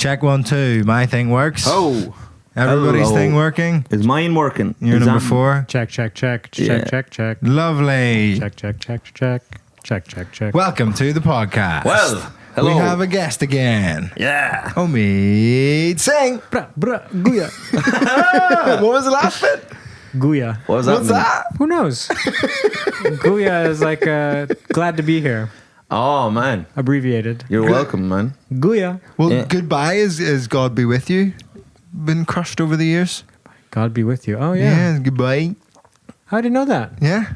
Check 1, 2. My thing works. Oh. Everybody's Hello. thing working. Is mine working? You're Is number that- 4. Check. Yeah. Check. Lovely. Check. Welcome to the podcast. Well, hello. We have a guest again. Yeah. Omid Singh. Guya. What was the last bit? Guya. What was that? What's that? Who knows? Guya is like glad to be here. Oh, man. Abbreviated. You're welcome, man. Guya. Well, Yeah. goodbye is God be with you. Been crushed over the years. God be with you. Oh, yeah. Goodbye. How did you know that? Yeah.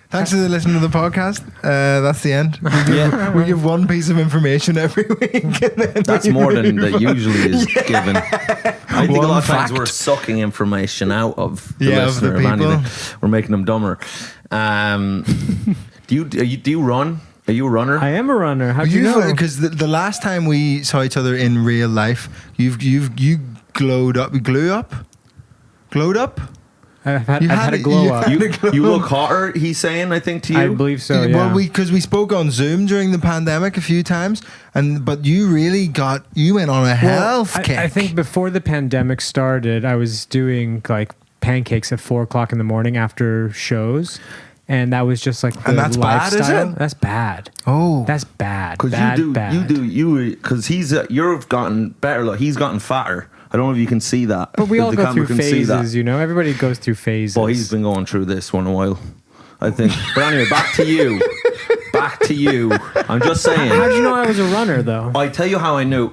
Thanks for listening to the podcast. That's the end. Yeah. We give one piece of information every week. And then That's more than that usually is given. I think One a lot of times fact. we're sucking information out of the Yeah, of the listener. people. Anything. We're making them dumber. Do you run? Are you a runner? I am a runner. How'd you know? Because the last time we saw each other in real life, you glowed up. Glowed up. I've had had a it- glow you up. had- You look hotter, he's saying, I think, to you. I believe so, yeah. Well, because we spoke on Zoom during the pandemic a few times, but you really went on a health kick. I think before the pandemic started, I was doing like pancakes at 4:00 in the morning after shows. And that was just like the And that's bad, is lifestyle. it? That's bad. Oh. That's bad. Because because you've gotten better. Like, he's gotten fatter. I don't know if you can see that. But we If all the go camera through can see that. phases, you know? Everybody goes through phases. Well, he's been going through this one a while, I think. But anyway, back to you. I'm just saying. How did you know I was a runner, though? I tell you how I knew.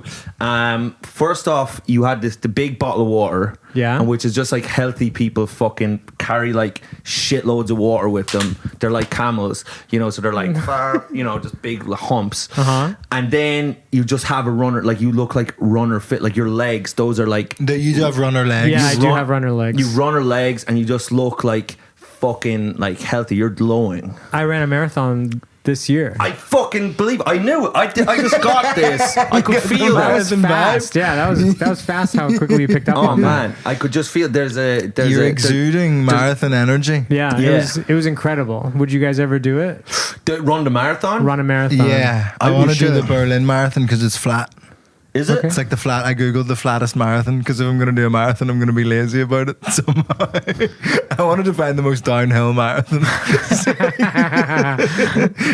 First off, you had the big bottle of water. Yeah. And which is just like healthy people fucking carry like shitloads of water with them. They're like camels, so they're like, just big humps. Uh-huh. And then you just have a runner, like you look like runner fit, like your legs, those are like, You do have runner legs. Yeah, I do have runner legs. you runner legs and you just look like fucking like healthy. You're glowing. I ran a marathon this year. I fucking believe it. I knew it. I just got this. I could feel That that. was fast. Yeah, that was fast how quickly you picked up Oh on man, I could just feel You're exuding marathon energy. that. Yeah, Yeah. it was incredible. Would you guys ever do it? run the marathon. Run a marathon? Yeah, I I want to should. do the Berlin Marathon because it's flat. Is it? Okay. It's like the flat. I googled the flattest marathon because if I'm going to do a marathon, I'm going to be lazy about it somehow. I wanted to find the most downhill marathon.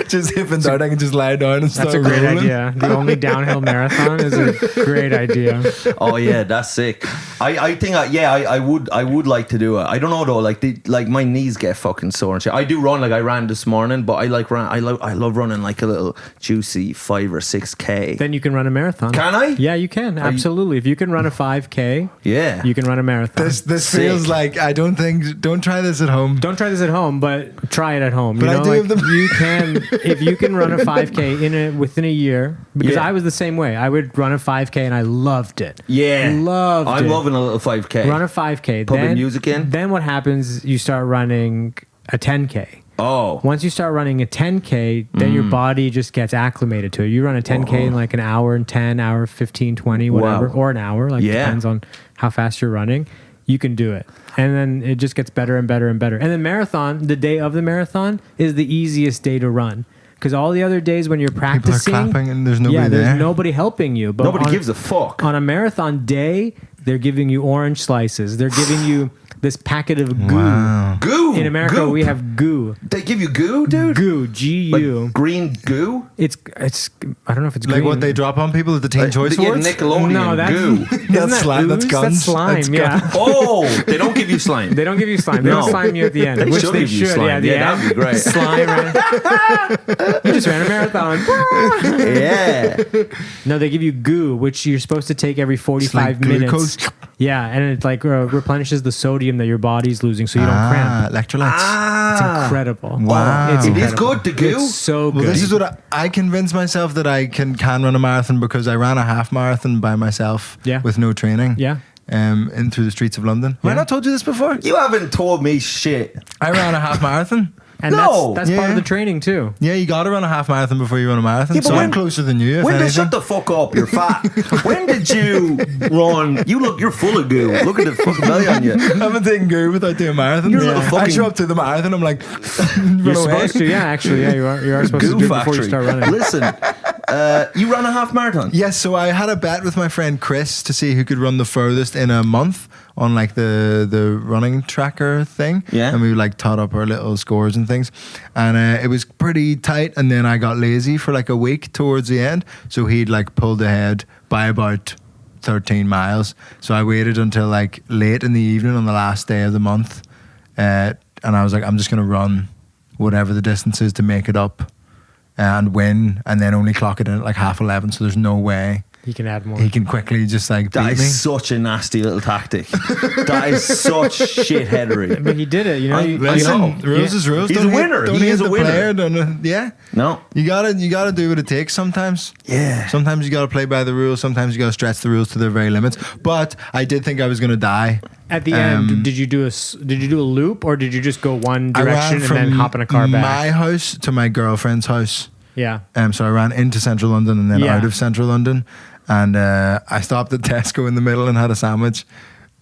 Just if in doubt, I can just lie down and start That's a great rolling. idea. The only downhill marathon is a great idea. Oh yeah, that's sick. I think I would like to do it. I don't know though. Like my knees get fucking sore and shit. I do run. Like I ran this morning, but I love running like a little juicy 5 or 6K. Then you can run a marathon. Can I? Yeah, you can. Absolutely. If you can run a 5K, Yeah. you can run a marathon. This Sick. feels like don't try this at home. Don't try this at home, but try it at home. But I do have the- you can if you can run a 5K within a year. Because Yeah. I was the same way. I would run a 5K and I loved it. Yeah. Loved I'm it. loving a little 5K. Run a 5K. Put the then, music in. Then what happens? You start running a 10K. Oh. Once you start running a 10K, then your body just gets acclimated to it. You run a 10K in like an hour and 10, hour 15, 20, whatever, Wow. or an hour. Like Yeah. depends on how fast you're running. You can do it. And then it just gets better and better and better. And the marathon, the day of the marathon, is the easiest day to run. Because all the other days when you're People are practicing, clapping and there's nobody there. there's nobody helping you. But Nobody gives a fuck. On a marathon day, they're giving you orange slices. They're giving you this packet of goo. Wow. Goo. In America, Goop. we have goo. They give you goo, dude. Goo, G-U. Like green goo. It's I don't know if it's Like green. what they drop on people at the Teen Choice Yeah, Awards? Nickelodeon No, that's goo. isn't That's that slime, that's ooze? guns. That's slime. That's yeah, Oh, they don't give you slime. they don't give you slime. They No. don't slime you at the end, They which should they give you should. slime. Yeah, the Yeah, that'd end. be great. Slime. Right? You just ran a marathon. Yeah. No, they give you goo, which you're supposed to take every 45 like minutes. glucose. Yeah, and it like replenishes the sodium that your body's losing, so you don't cramp. Electrolytes. It's incredible. Wow. It's It is incredible. good, the goo? It's so good. Well, this is what I convinced myself that I can run a marathon because I ran a half marathon by myself Yeah. with no training. Yeah. In through the streets of London. Have I Yeah. not told you this before? You haven't told me shit. I ran a half marathon. And No. that's part Yeah. of the training too. Yeah, you got to run a half marathon before you run a marathon. Yeah, but so when- I'm closer than you. If When did anything. shut the fuck up? You're fat. When did you run? You're full of goo. Look at the fucking belly on you. I haven't taken goo without doing a marathon. You're a little I fucking- show up to the marathon. I'm like, You're run away. supposed to, yeah, actually, yeah, you are supposed to Goo do it before factory. you start running. Listen, You ran a half marathon? Yes, so I had a bet with my friend Chris to see who could run the furthest in a month on like the running tracker thing. Yeah. And we like tot up our little scores and things. And it was pretty tight. And then I got lazy for like a week towards the end. So he'd like pulled ahead by about 13 miles. So I waited until like late in the evening on the last day of the month. And I was like, I'm just going to run whatever the distance is to make it up and win, and then only clock it in at like 11:30. So there's no way He can add more. he can quickly just like beat That me. is such a nasty little tactic. That is such shitheadery. But he did it, you know. Listen, know. rules is rules. He's Don't a hit- winner. Don't He hit is a the winner. player, yeah. No. You gotta do what it takes sometimes. Yeah. Sometimes you gotta play by the rules. Sometimes you gotta stretch the rules to their very limits. But I did think I was gonna die. At the end, did you do a loop, or did you just go one I ran direction and from then hop in a car back? my house to my girlfriend's house. Yeah. So I ran into central London and then Yeah. out of central London, and I stopped at Tesco in the middle and had a sandwich.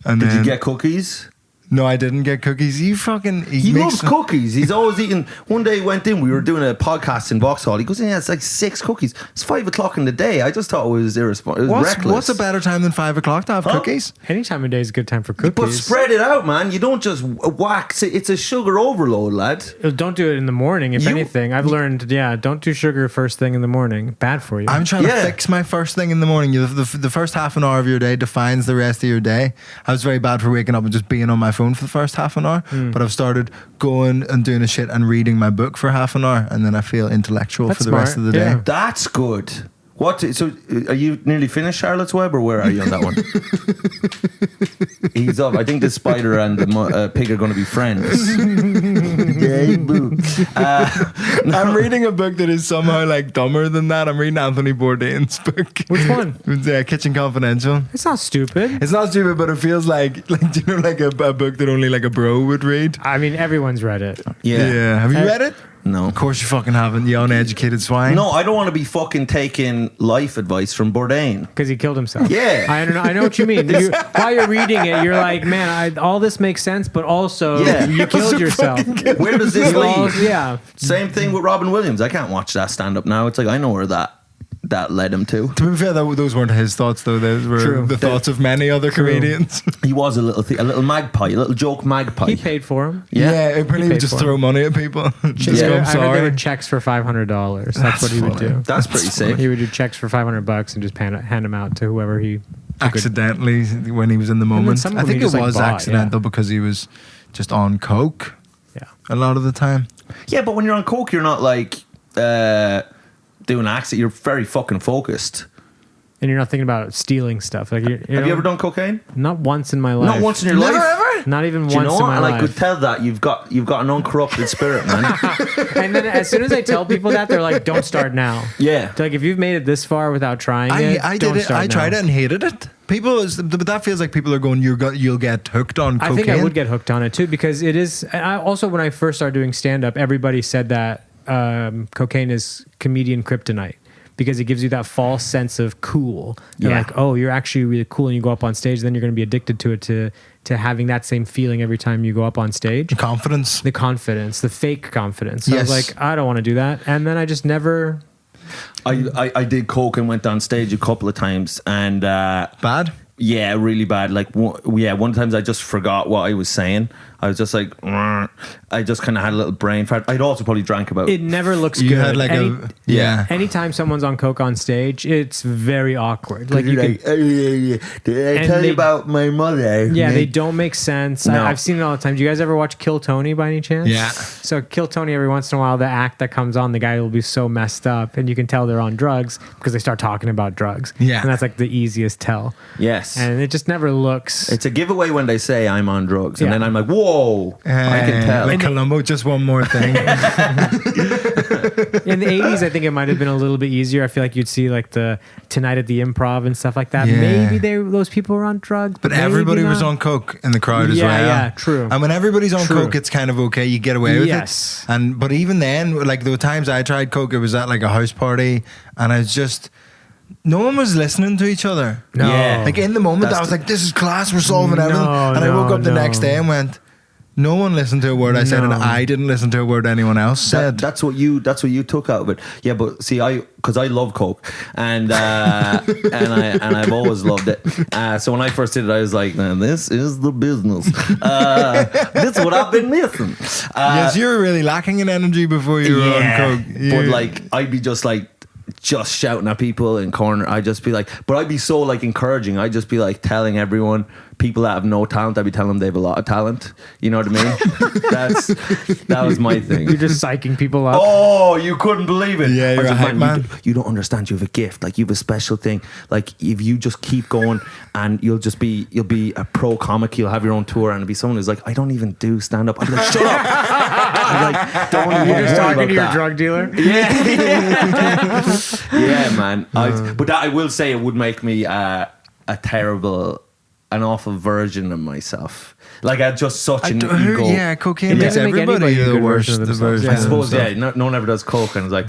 And Did then, you get cookies? No, I didn't get cookies. He He loves cookies. He's always eating. One day he went in, we were doing a podcast in Vauxhall. He goes in, it's like 6 cookies. It's 5 o'clock in the day. I just thought it was irresponsible. It was reckless. What's a better time than 5 o'clock to have cookies? Any time of day is a good time for cookies. But spread it out, man. You don't just wax it. It's a sugar overload, lad. Don't do it in the morning. If anything, I've learned, don't do sugar first thing in the morning. Bad for you. I'm trying to fix my first thing in the morning. The first half an hour of your day defines the rest of your day. I was very bad for waking up and just being on my phone for the first half an hour, but I've started going and doing a shit and reading my book for half an hour, and then I feel intellectual That's for the rest of smart, the day. yeah. That's good. So are you nearly finished Charlotte's Web, or where are you on that one? He's up. I think the spider and the pig are going to be friends. I'm reading a book that is somehow like dumber than that. I'm reading Anthony Bourdain's book. Which one? Kitchen Confidential. It's not stupid. It's not stupid, but it feels like do you know, like a book that only like a bro would read. I mean, everyone's read it. Yeah. Have you read it? No. Of course you fucking haven't, you uneducated swine. No, I don't want to be fucking taking life advice from Bourdain. Because he killed himself. Yeah. I don't know. I know what you mean. While you're reading it, you're like, man, all this makes sense, but also you killed yourself. Where does this lead? Yeah. Same thing with Robin Williams. I can't watch that stand up now. It's like I know where that led him to. To be fair, those weren't his thoughts, though. Those were True. the thoughts of many other comedians. He was a little magpie, a little joke magpie. He paid for him. Yeah, apparently he would paid just for throw money at people. Just Yeah. go, I I'm heard they sorry. were checks for $500. That's what he would do. That's pretty sick. He would do checks for $500 and just hand them out to whoever he Accidentally, when he was in the moment. some of I them think he it just, like, was bought, accidental because he was just on coke Yeah. a lot of the time. Yeah, but when you're on coke, you're not like doing acts. You're very fucking focused. And you're not thinking about stealing stuff. Like, Have you ever done cocaine? Not once in my life. Not once in your Never life. ever? Not even Do you once know in what? my And I life. could tell that you've got an uncorrupted spirit, man. And then as soon as I tell people that, they're like, "Don't start now." Yeah. Like if you've made it this far without trying it, I don't did it. start I tried now. it and hated it. But that feels like people are going, you'll get hooked on cocaine. I think I would get hooked on it too because it is. Also, when I first started doing stand up, everybody said that cocaine is comedian kryptonite because it gives you that false sense of cool. You're like, oh, you're actually really cool, and you go up on stage. Then you're going to be addicted to it to having that same feeling every time you go up on stage. Confidence. The confidence, the fake confidence. So I was Yes. like, I don't want to do that, and then I just never. I did coke and went on stage a couple of times, and Bad? yeah, really bad. Like one times I just forgot what I was saying. I was just like, "Rrr." I just kind of had a little brain fart. I'd also probably drank about. It never looks You good. had like yeah. Anytime someone's on coke on stage, it's very awkward. Like you can, did I And tell they- you about my mother? yeah, they don't make sense. No. I've seen it all the time. Do you guys ever watch Kill Tony by any chance? Yeah. So Kill Tony, every once in a while, the act that comes on, the guy will be so messed up, and you can tell they're on drugs because they start talking about drugs. Yeah. and that's like the easiest tell. Yes. And it just never looks. It's a giveaway when they say I'm on drugs, and Yeah. then I'm like, whoa, I can tell. Like Columbo, just one more thing. In the 80s, I think it might have been a little bit easier. I feel like you'd see like the Tonight at the Improv and stuff like that. Yeah. Maybe those people were on drugs, But maybe everybody was not. on coke in the crowd as Yeah, well. yeah, true. And when everybody's on True. coke, it's kind of okay. You get away with Yes. it. But even then, like the times I tried coke, it was at like a house party, and I was just. No one was listening to each other. No. Yeah. Like in the moment, That's I was like, "This is class. We're solving everything." And I woke up the next day and went, No one listened to a word I said, and No. I didn't listen to a word anyone else said. That's what you took out of it. Yeah, but see, because I love Coke, and I've always loved it. So when I first did it, I was like, man, this is the business. This is what I've been missing. Yes, you were really lacking in energy before you were on Coke. But like, I'd be just shouting at people in corner. I'd just be like, but I'd be so like encouraging. I'd just be like telling everyone, people that have no talent, I'd be telling them they have a lot of talent. You know what I mean? That was my thing. You're just psyching people up. Oh, you couldn't believe it. Yeah, you're I was a like, hype man. You don't understand. You have a gift. Like, you have a special thing. Like, if you just keep going, and you'll be a pro comic. You'll have your own tour, and it'll be someone who's like, I don't even do stand up. I'd be like, shut up. I'm like, don't even You're just worry talking about to your that. drug dealer. Yeah, man. But I will say it would make me an awful version of myself. Like, I had just such an ego. Yeah, cocaine It makes doesn't make everybody anybody a the good worst. version of The themselves. version I of suppose, themselves. no one ever does coke, and it's like,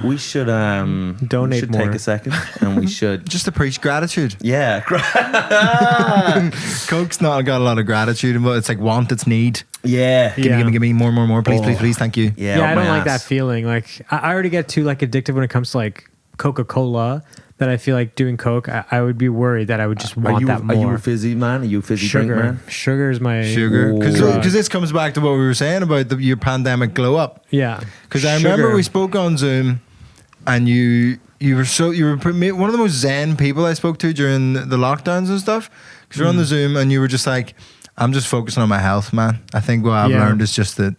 we should Donate we should more. take a second, and we should Just to preach gratitude. yeah. Coke's not got a lot of gratitude, but it's like want, it's need. Yeah. Yeah. Give me more, please, Oh. please, thank you. Yeah, Yeah, up I my don't like that ass. feeling. Like, I already get too like addictive when it comes to like Coca-Cola. That I feel like doing Coke, I would be worried that I would just want that more. Are you a fizzy man? Are you a fizzy drink Sugar, man? sugar is my Sugar, Ooh. because this comes back to what we were saying about your pandemic glow up. Yeah, Because I remember we spoke on Zoom, and you were one of the most zen people I spoke to during the lockdowns and stuff. Because you're on the Zoom, and you were just like, I'm just focusing on my health, man. I think what I've Yeah. learned is just that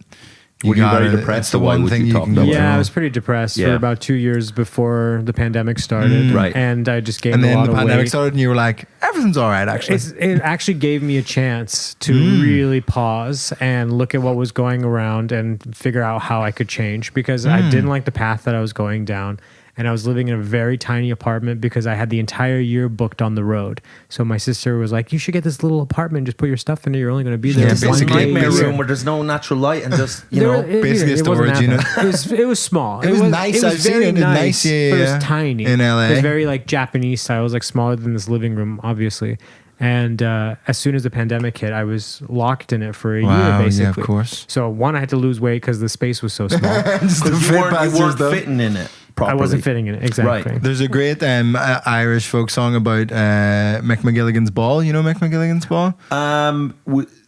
Were you very gotta- depressed, It's the or why one would thing you you talk can about go it? yeah, I through. was pretty depressed for Yeah. about 2 years before the pandemic started, Right. And I just gained And a then lot the of pandemic weight. started, and you were like, everything's all right, actually. It actually gave me a chance to really pause and look at what was going around and figure out how I could change, because I didn't like the path that I was going down. And I was living in a very tiny apartment because I had the entire year booked on the road. So my sister was like, you should get this little apartment, just put your stuff in it. You're only going to be there Yeah, one basically, day. nightmare basically- room where there's no natural light and just basically a it wasn't storage that unit. bad. It was small. It was nice. I've seen very it. It's nice, yeah, but it yeah. was tiny In LA. It was very like Japanese style. It was like smaller than this living room, obviously. And as soon as the pandemic hit, I was locked in it for a year, Wow, basically. yeah, of course. So one, I had to lose weight because the space was so small. Just to you fit weren't past your stuff. fitting in it properly. I wasn't fitting in it. Exactly. Right. There's a great Irish folk song about Mick McGilligan's ball. You know Mick McGilligan's ball?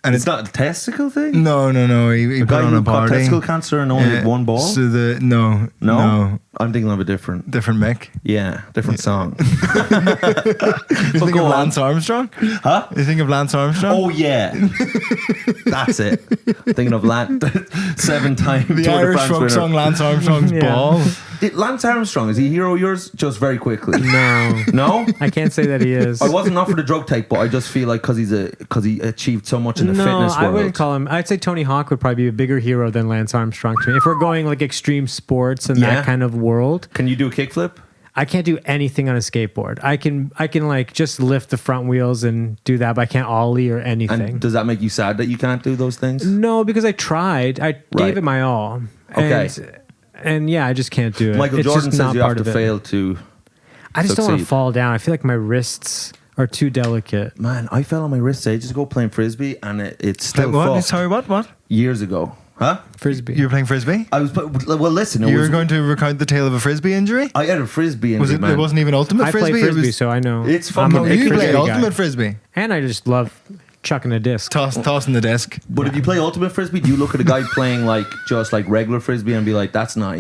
And it's not a testicle thing. No. He The put guy on who a got party. testicle cancer and only had one ball. So no, I'm thinking of a different. different Mick. Yeah, different song. You think go of on. Lance Armstrong? Huh? You think of Lance Armstrong? Oh yeah, that's it. Thinking of Lance, 7-time the Tour de Irish France folk winner. song Lance Armstrong's Yeah. ball. Lance Armstrong, is he a hero of yours? Just very quickly. No, No? I can't say that he is. I wasn't not for the drug take, but I just feel like because he achieved so much in the fitness I world. wouldn't call him. I'd say Tony Hawk would probably be a bigger hero than Lance Armstrong to me. If we're going like extreme sports and Yeah. that kind of world, Can you do a kickflip? I can't do anything on a skateboard. I can like just lift the front wheels and do that, but I can't ollie or anything. And does that make you sad that you can't do those things? No, because I tried. I Right. gave it my all. Okay. And yeah, I just can't do it. Michael It's Jordan just says not you have part to of it. fail to. I just don't want to succeed. fall down. I feel like my wrists are too delicate. Man, I fell on my wrist ages ago playing frisbee, and it's still What? fucked. Sorry, what? Years ago, huh? Frisbee. You were playing frisbee? I was. Well, listen, You were going to recount the tale of a frisbee injury? I had a frisbee Was injury, it? man. It wasn't even ultimate I frisbee. play frisbee, It was, so I know. It's I'm fucking- a no, big you frisbee play guy. ultimate frisbee. And I just love chucking a disc. Tossing the disc. But if you play ultimate frisbee, do you look at a guy playing like just like regular frisbee and be like, that's not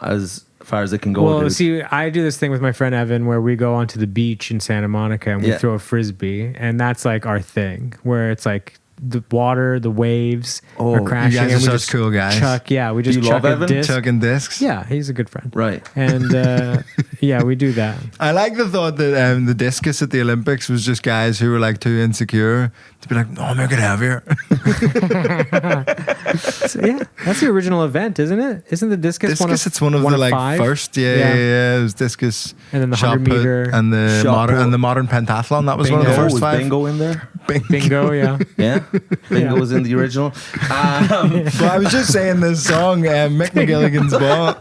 as far as it can go? Well, dude. see, I do this thing with my friend Evan where we go onto the beach in Santa Monica and we Yeah. throw a frisbee, and that's like our thing, where it's like the water, the waves Oh, are you crashing, guys are and we such just cool guys. chuck. Yeah, we just you chuck love a Evan? disc. Chucking discs. Yeah, he's a good friend. Right. And yeah, we do that. I like the thought that the discus at the Olympics was just guys who were like too insecure to be like, no, make it heavier. So, yeah, that's the original event, isn't it? Isn't the discus It's one of the like five? first. Yeah. It was discus. And then the shot 100 put, meter and the shot modern put. and the modern pentathlon. That was one of the Bingo. first was five. bingo in there? bingo. Yeah, Yeah. Bingo was in the original. Well, I was just saying this song, Mick McGilligan's Ball.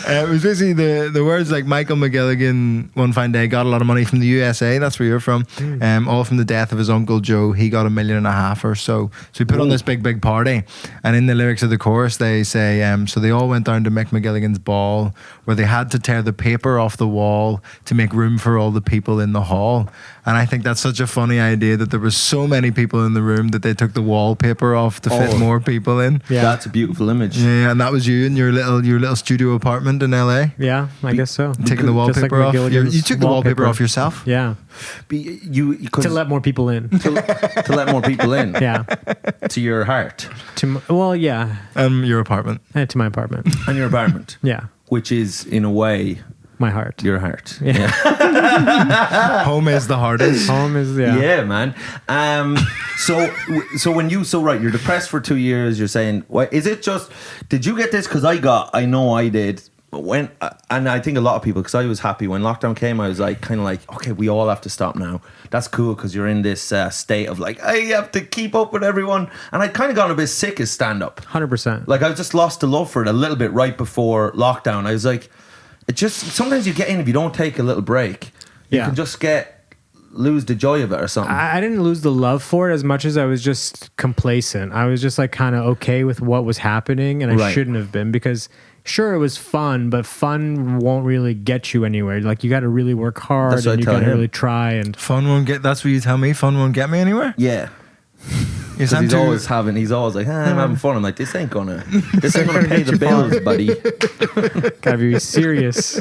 It was basically the words like Michael McGilligan one fine day got a lot of money from the USA. That's where you're from. All from the death of his uncle Joe. He got $1.5 million or so. So he put on this big party. And in the lyrics of the chorus, they say, so they all went down to Mick McGilligan's ball, where they had to tear the paper off the wall to make room for all the people in the hall. And I think that's such a funny idea that there were so many people in the room that they took the wallpaper off to fit more people in. Yeah, that's a beautiful image. Yeah, and that was you in your little studio apartment in LA. Yeah, I guess so. Taking the wallpaper off. You took the wallpaper off yourself. Yeah. To let more people in. to let more people in. Yeah. To your heart. Yeah. Your apartment. To my apartment. And your apartment. Yeah. Which is, in a way, my heart. Your heart. Yeah. Home is the hardest. Home is, yeah, man. So right, you're depressed for 2 years. You're saying, is it just, did you get this? Because I know I did. And I think a lot of people, because I was happy when lockdown came, I was like, kind of like, okay, we all have to stop now. That's cool, because you're in this state of like, I have to keep up with everyone. And I'd kind of gotten a bit sick of stand-up. 100%. Like, I just lost the love for it a little bit right before lockdown. I was like, it just, sometimes you get in, if you don't take a little break, you can just lose the joy of it or something. I didn't lose the love for it as much as I was just complacent. I was just like kind of okay with what was happening, and I shouldn't have been, because sure, it was fun, but fun won't really get you anywhere. Like, you got to really work hard, and you got to really try. And fun won't get. That's what you tell me. Fun won't get me anywhere. Yeah. He's always like, I'm having fun. I'm like, this ain't gonna pay the bills, buddy. Gotta be serious.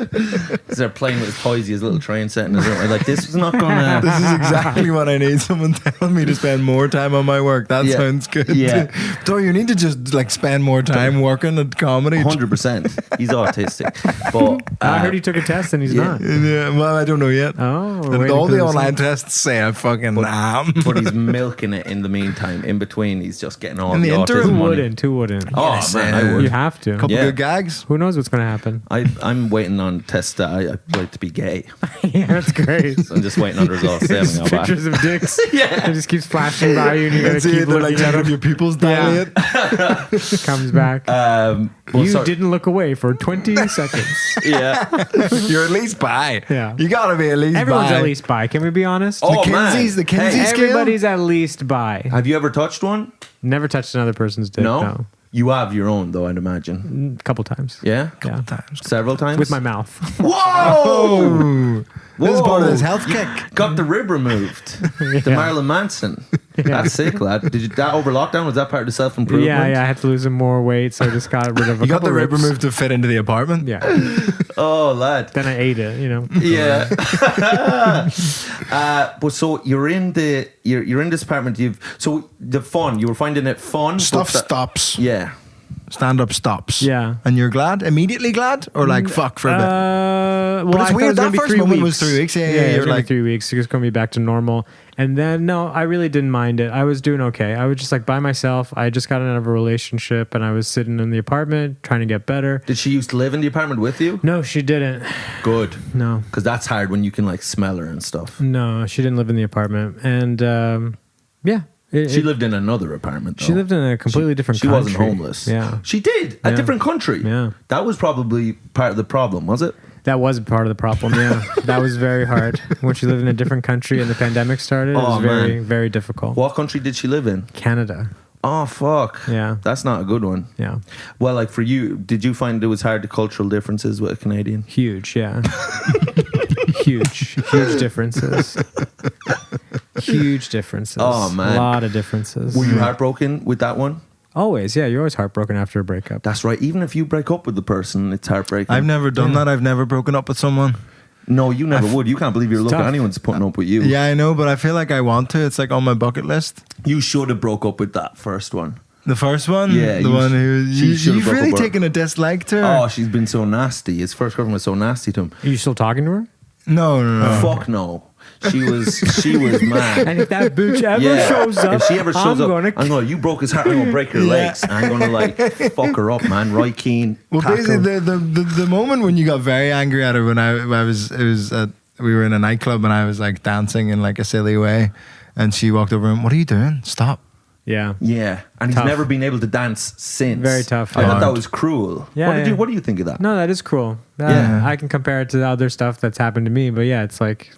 They're playing with his toys, his little train set, and like, this is not gonna. This is exactly what I need. Someone telling me to spend more time on my work. That sounds good. Yeah. Victorio, you need to just like spend more time working at comedy. 100%. He's autistic. But I heard he took a test and he's not. Yeah, well, I don't know yet. Oh, and all the online tests say I fucking am. But he's milking it in the meantime. In between, he's just getting all in the interim. Who wouldn't? Oh, yes, man, I would. You have to. Couple good gags. Who knows what's going to happen? I'm waiting on tests that I like to be gay. Yeah, that's great. So I'm just waiting on the results. Pictures of dicks. Yeah. It just keeps flashing by you, and you got to keep looking like at them. Your pupils dilate. Comes back. Didn't look away for 20 seconds. Yeah. You're at least bi. Yeah. You got to be at least Everyone's bi. at least bi. Can we be honest? Oh, the Kinsey scale? Everybody's at least bi. Have you ever touched one? Never touched another person's dick. No. You have your own, though, I'd imagine. A couple times. Yeah? Couple times. Several times? With my mouth. Whoa! This is part of his health kick. Got the rib removed. The Marilyn Manson. That's sick, lad. Did you that over lockdown? Was that part of the self-improvement? Yeah, I had to lose some more weight, so I just got rid of a You got couple the rib ribs. removed to fit into the apartment? Yeah. Oh, lad. Then I ate it, Yeah. But so you're in this apartment. You were finding it fun. Stuff stops. Yeah. Stand-up stops. Yeah. And you're glad? Immediately glad? Or like, fuck for a bit? Well, it's weird. That first moment was 3 weeks. Yeah, you're like 3 weeks. It's going to be back to normal. And then, no, I really didn't mind it. I was doing okay. I was just like by myself. I just got out of a relationship, and I was sitting in the apartment trying to get better. Did she used to live in the apartment with you? No, she didn't. Good. No. Because that's hard when you can like smell her and stuff. No, she didn't live in the apartment. And yeah. She lived in another apartment, though. She lived in a completely different country. She wasn't homeless. Yeah. She did. A different country. Yeah. That was probably part of the problem, was it? That was part of the problem, yeah. That was very hard. When she lived in a different country and the pandemic started, it was very, very difficult. What country did she live in? Canada. Oh, fuck. Yeah. That's not a good one. Yeah. Well, like for you, did you find it was hard, the cultural differences with a Canadian? Huge, yeah. Huge differences. Huge differences. Oh, man. A lot of differences. Were you heartbroken with that one? Always, yeah. You're always heartbroken after a breakup. That's right. Even if you break up with the person, it's heartbreaking. I've never done that. I've never broken up with someone. No, you never would. You can't believe you're looking at tough. anyone's putting up with you. Yeah, I know, but I feel like I want to. It's like on my bucket list. You should have broke up with that first one. The first one? Yeah. The one who... You've broke really up with her. taken a dislike to her? Oh, she's been so nasty. His first girlfriend was so nasty to him. Are you still talking to her? No. Fuck no. She was mad. And if that bitch ever shows up, if she ever shows up, gonna... I'm going. You broke his heart. I'm gonna break her legs. And I'm gonna like fuck her up, man. Right, keen. Well, basically, the moment when you got very angry at her when we were in a nightclub and I was like dancing in like a silly way, and she walked over and, what are you doing? Stop. Yeah. Yeah, and Tough. he's never been able to dance since. Very tough, I yeah. thought that was cruel. Yeah, What do you think of that? No, that is cruel. Yeah. I can compare it to the other stuff that's happened to me, but yeah, it's like,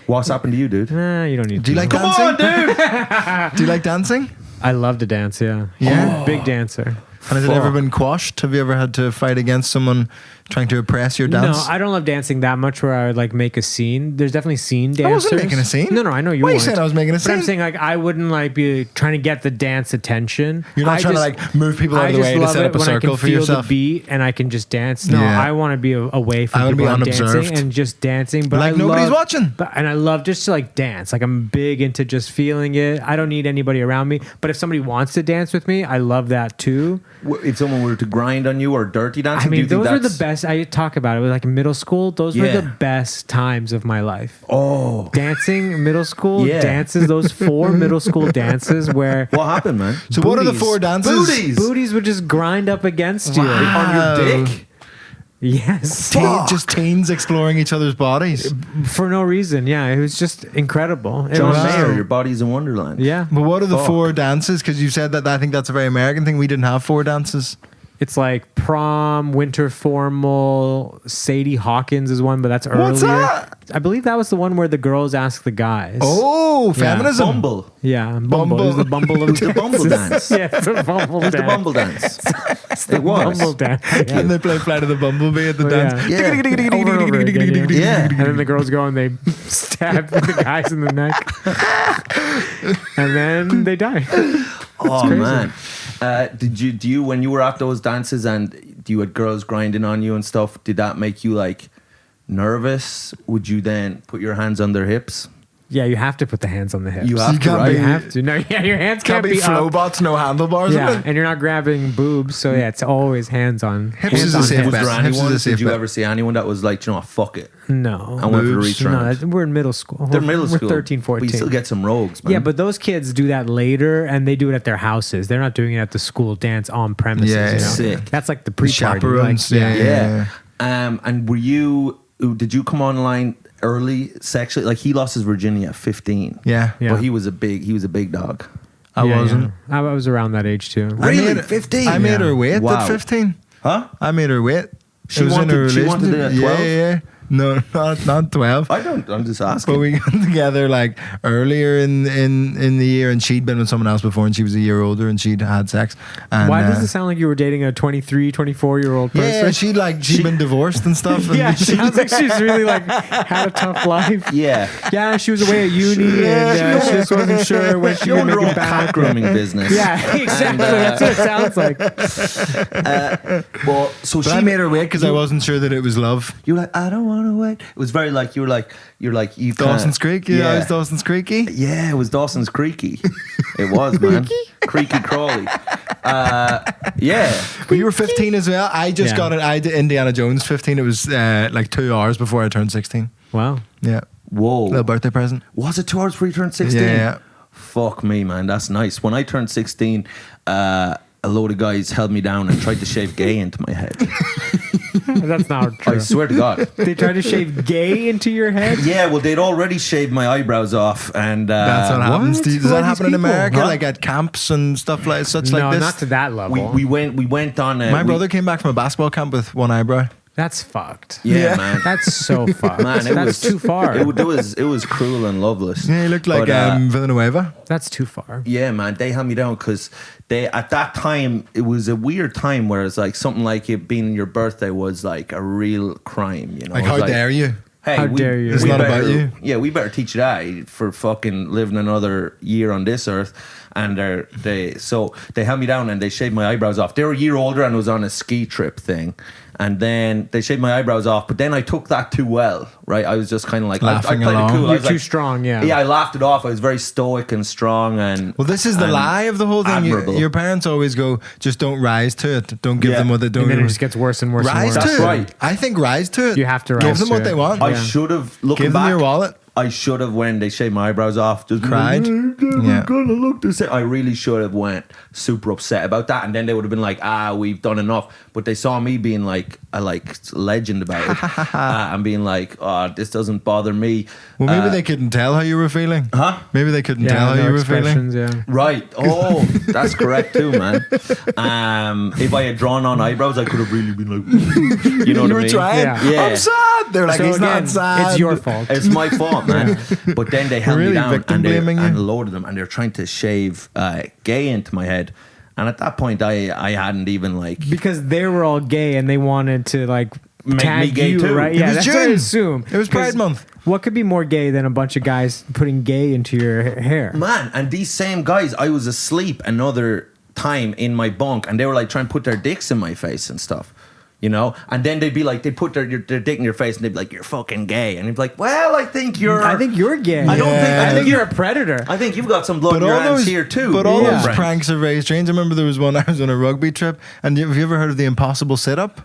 What's happened to you, dude? nah, you don't need Do to you like know. dancing? on, dude. Do you like dancing? I love to dance, yeah. Yeah? Big dancer. And has it ever been quashed? Have you ever had to fight against someone trying to oppress your dance? No, I don't love dancing that much where I would like make a scene. There's definitely scene dancers. I wasn't making a scene. No, I know you Why are you weren't. saying I was making a But I'm scene? saying like I wouldn't like be trying to get the dance attention. You're not I trying just- to like move people out I of the just way to love set it up a when I circle can for feel yourself. the beat and I can just dance. No, Yeah. I want to be away I from wanna people be I'm unobserved. dancing and just dancing. But Like I nobody's love, watching. And I love just to like dance. Like I'm big into just feeling it. I don't need anybody around me. But if somebody wants to dance with me, I love that too. If someone were to grind on you or dirty dancing, I mean, do you think those were the that's- best. I talk about it with like in middle school. Those were Yeah. the best times of my life. Oh, Dancing in middle school Yeah. dances. Those 4 middle school dances where what happened, man? So what are the Booties. 4 dances? Booties. booties would just grind up against you. On your dick? Yes, Just teens exploring each other's bodies. for no reason. Yeah, it was just incredible. It John was- Mayer, your body's in Wonderland. Yeah, But what are the Fuck. 4 dances? Because you said that I think that's a very American thing. We didn't have 4 dances. it's like prom, winter formal. Sadie Hawkins is one, but that's earlier. What's that? I believe that was the one where the girls ask the guys. Oh, feminism. Bumble. yeah, Bumble. It was the Bumble of It was the Bumble dance. Yeah, it's a Bumble It was dance. the Bumble dance. It was. Bumble dance. Yeah. And they play Flight of the Bumblebee at the Oh, dance. yeah. Yeah. Over and over again, Yeah. And then the girls go and they stab the guys in the neck. And then they die. Oh crazy. man. Do you when you were at those dances and you had girls grinding on you and stuff, did that make you like nervous? Would you then put your hands on their hips? Yeah, you have to put the hands on the hips. You So have you to, can't right? You have to. No, yeah, your hands Can't be up. flowbots, no handlebars. Yeah, and you're not grabbing boobs, so yeah, it's always hands on. Hips hands is a on safe hips. Was bet. there Hips is anyone? a safe Did you bet. ever see anyone that was like, you know what, fuck it? No. I went for the Boobs? return. No, we're in middle school. They're middle We're school. 13, 14. But you still get some rogues, man. Yeah, but those kids do that later, and they do it at their houses. They're not doing it at the school dance on premises. Yeah, you know? sick. That's like the pre-party. chaperones, Like, yeah. And did you come online early sexually? Like he lost his virginity at 15. Yeah. Yeah. But he was a big dog. I wasn't. Yeah. I was around that age too. I Really? made- 15? I made her Yeah. wait Wow. at 15. Huh? I made her wait. She It was in wanted- a she wanted it at relationship. 12? Yeah. No, not 12. I'm just asking. But we got together like earlier in the year, and she'd been with someone else before, and she was a year older, and she'd had sex. And, Why does it sound like you were dating a 23, 24-year-old person? Yeah, she'd been divorced and stuff. And Yeah, she sounds like she's really like had a tough life. yeah. Yeah, she was away at uni and she just wasn't sure when she She would owned make her own it back. cock grooming business. Yeah, exactly. That's what it sounds like. Well, so But she I made her wait because I wasn't sure that it was love. You were like, I don't want to wait. It was very like you Dawson's Creek, yeah, I was Dawson's Creeky. Yeah, it was Dawson's Creaky. It was, man. Creaky crawly. Yeah. But you were 15 as well. I just Yeah. got it. I did Indiana Jones 15. It was like 2 hours before I turned 16. Wow. Yeah, Whoa. little birthday present. Was it 2 hours before you turned 16? Yeah. Fuck me, man. That's nice. When I turned 16, a load of guys held me down and tried to shave gay into my head. That's not true. I swear to God. They tried to shave gay into your head? Yeah, well, they'd already shaved my eyebrows off, and That's what happens. Does Who that are happen these in people? America? Huh? Like at camps and stuff like such No, like this? not to that level. we went on. My brother came back from a basketball camp with one eyebrow. That's fucked. Yeah, man. That's so fucked. Man, it That's was too far. It was cruel and loveless. Yeah, he looked like But, Villanueva. That's too far. yeah, man, they held me down because they at that time it was a weird time where it's like something like it being your birthday was like a real crime. You know, Like, It was how dare you? Hey, How dare you. It's we not better- about you. Yeah, we better teach you that for fucking living another year on this earth. And they held me down and they shaved my eyebrows off. They were a year older and it was on a ski trip thing. And then they shaved my eyebrows off, but then I took that too well, right? I was just kind of like, I Laughing played along. it cool. I You're was too like, strong, yeah. Yeah, I laughed it off. I was very stoic and strong. And Well, this is the and lie of the whole thing. admirable. Your parents always go, just don't rise to it. Don't give Yeah. them what they don't. And then it just gets worse and worse rise and to worse. That's it. right. I think rise to it. You have to Give rise them to what it. they want. I Yeah. should have, looking Give them back, your wallet. I should have, when they shaved my eyebrows off, just Cried? Yeah. Gonna look the same. I really should have went super upset about that, and then they would have been like, we've done enough. But they saw me being like a legend about it, and being like, oh, this doesn't bother me. Well, maybe they couldn't tell how you were feeling. Huh? Maybe they couldn't tell how you were feeling. Yeah. Right. Oh, that's correct too, man. If I had drawn on eyebrows, I could have really been like, you know what I were mean? trying. Yeah. I'm sad. They're like, So he's again, not sad. it's your fault. It's my fault, man. But then they held Really me down victim blaming you? and loaded them, and they're trying to shave gay into my head. And at that point, I hadn't even like, Because they were all gay and they wanted to like Make tag me gay you, too. right? It Yeah, was that's what I June. assume. It was Pride 'Cause Month. What could be more gay than a bunch of guys putting gay into your hair? man. And these same guys, I was asleep another time in my bunk, and they were like trying to put their dicks in my face and stuff. You know, and then they'd be like, they'd put their dick in your face, and they'd be like, "You're fucking gay," and you'd be like, "Well, I think you're gay. I don't think. Yeah. I think you're a predator. I think you've got some blood in your hands here too. But all Yeah. those pranks are very strange. I remember there was one. I was on a rugby trip, and have you ever heard of the impossible sit-up?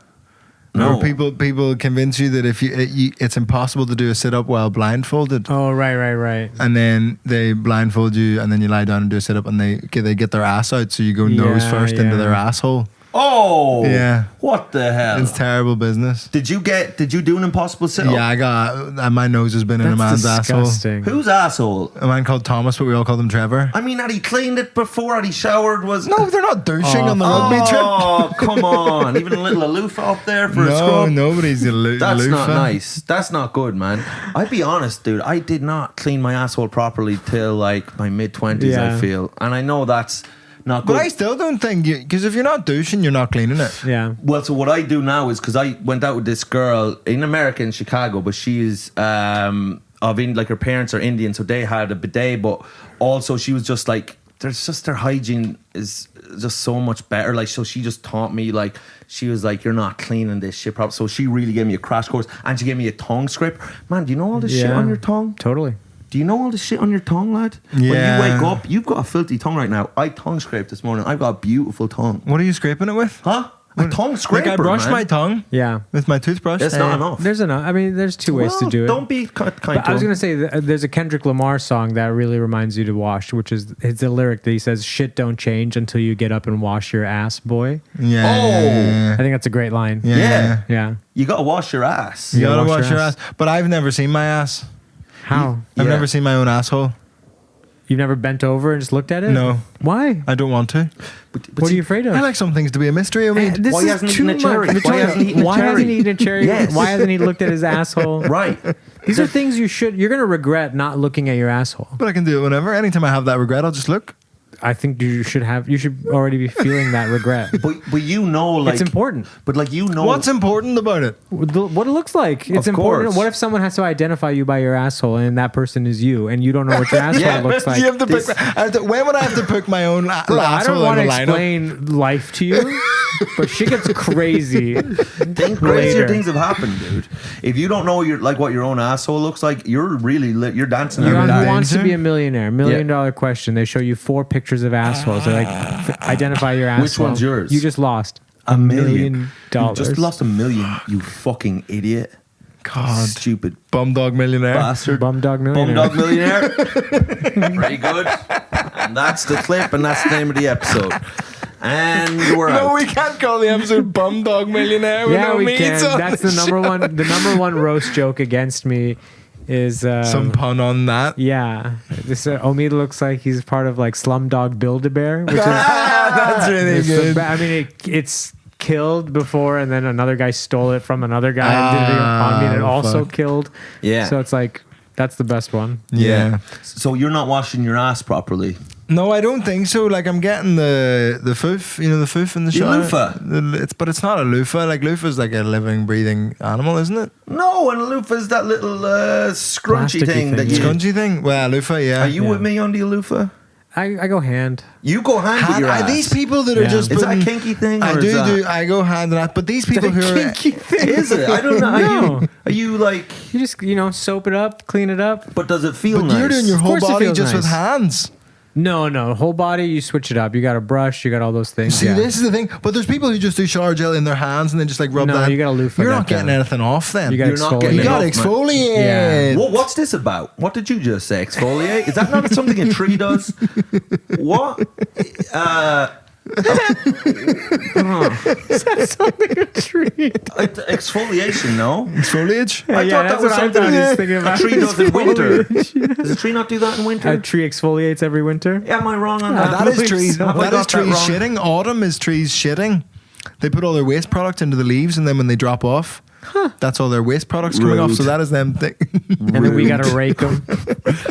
No. Where people convince you that if it's impossible to do a sit-up while blindfolded. Oh, right. And then they blindfold you, and then you lie down and do a sit-up, and they get their ass out, so you go nose Yeah, first into yeah. their asshole. Oh, Yeah. What the hell? It's terrible business. Did you do an impossible sit-up? Yeah, I got my nose has been in a man's That's asshole. disgusting. Whose asshole? A man called Thomas, but we all called him Trevor. I mean, had he cleaned it before? Had he showered? Was No, they're not douching on the rugby trip. Oh, come on! Even a little aloof up there for a No, scrub. nobody's a That's not loofah. nice. That's not good, man. I'd be honest, dude. I did not clean my asshole properly till like my mid-20s. Yeah. I feel, and I know that's not good. But I still don't think because if you're not douching, you're not cleaning it. Yeah. Well, so what I do now is, because I went out with this girl in America, in Chicago, but she's like her parents are Indian, so they had a bidet, but also she was just like, their hygiene is just so much better. Like, so she just taught me, like, she was like, you're not cleaning this shit properly. So she really gave me a crash course, and she gave me a tongue scraper. Man, do you know all this shit on your tongue? Totally. Do you know all the shit on your tongue, lad? When Yeah. you wake up, you've got a filthy tongue right now. I tongue scraped this morning. I've got a beautiful tongue. What are you scraping it with? Huh? A tongue scraper, Like I brushed man. my tongue Yeah. with my toothbrush. It's not enough. There's enough. I mean, there's two ways to do it. Don't be kind But I was going to say, there's a Kendrick Lamar song that really reminds you to wash, which is, it's a lyric that he says, "Shit don't change until you get up and wash your ass, boy." Yeah. Oh. I think that's a great line. Yeah. Yeah. Yeah. You gotta wash your ass. You gotta gotta wash your ass. But I've never seen my ass. How? I've Yeah. never seen my own asshole. You've never bent over and just looked at it? No. Why? I don't want to. But What are you afraid of? I like some things to be a mystery. I mean, This Why is hasn't he too eaten a cherry? much. Why hasn't he eaten a Why cherry? hasn't he eaten a cherry? Yes. Why hasn't he looked at his asshole? Right. These are things you're going to regret not looking at your asshole. but I can do it whenever. Anytime I have that regret, I'll just look. I think you should already be feeling that regret. But you know, like, It's important. But like, you know, What's important about it? What it looks like. It's Of important. course. What if someone has to identify you by your asshole and that person is you and you don't know what your asshole Yeah, looks like? You have to pick, when would I have to pick my own Look, I asshole don't want to in the lineup? explain life to you, but shit gets crazy. crazier later. things have happened, dude. If you don't know what your own asshole looks like, you're really you're dancing. You're every on day. Who Wants to Be a Millionaire? $1 million Yeah. question. They show you 4 pictures of assholes. They're like, identify your asshole. Which one's yours? You just lost $1 million. $1 You just lost $1 million. You fucking idiot. God. Stupid Bumdog-Millionaire. bastard. Bumdog-Millionaire. Bumdog-Millionaire. Very good. And that's the clip, and that's the name of the episode. And we're out. No, we can't call the episode Bumdog-Millionaire. with Yeah, no we meats can. on That's the this number show. one. The number one roast joke against me is Some pun on that. yeah. This Omid looks like he's part of like Slumdog Build-A-Bear, which is That's really it's the good. I mean, it's killed before, and then another guy stole it from another guy and did it on me, and it also fuck. killed. Yeah. So it's like that's the best one. Yeah. So you're not washing your ass properly. No, I don't think so. Like I'm getting the foof, you know, the foof in the shower. loofah. But it's not a loofah. Like loofah's like a living, breathing animal, isn't it? No, and a loofah is that little scrunchy Plasticky thing that thing, you. yeah. Scrunchy thing. Well, loofah, yeah. Are you with me on the loofah? I go hand. You go hand with your Are ass. these people that are Yeah. just Is that a putting- kinky thing? Or I is that, do. I go hand in that. But these people who are Is it? I don't know. No. Are you like? You just soap it up, clean it up. But does it feel But nice? you're doing your Of whole course it body feels just with nice. hands. No, whole body. You switch it up. You got a brush. You got all those things. See, this is the thing. But there's people who just do shower gel in their hands and then just like rub No, that. you gotta loofah You're that not getting down. anything off then. You gotta You're not getting You got to enough, man. exfoliate. Yeah. What's this about? What did you just say? Exfoliate? Is that not something a tree does? What? Something a treat. Exfoliation, no? Exfoliage? I thought that was something I was thinking a about. tree does in winter. Exfoliation. Does a tree not do that in winter? A tree exfoliates every winter. Am I wrong on that? That is believe trees. so. Have I That is got that trees wrong? shitting. Autumn is trees shitting. They put all their waste product into the leaves, and then when they drop off, that's all their waste products coming off. Rude. So that is them thing. And then we gotta rake them.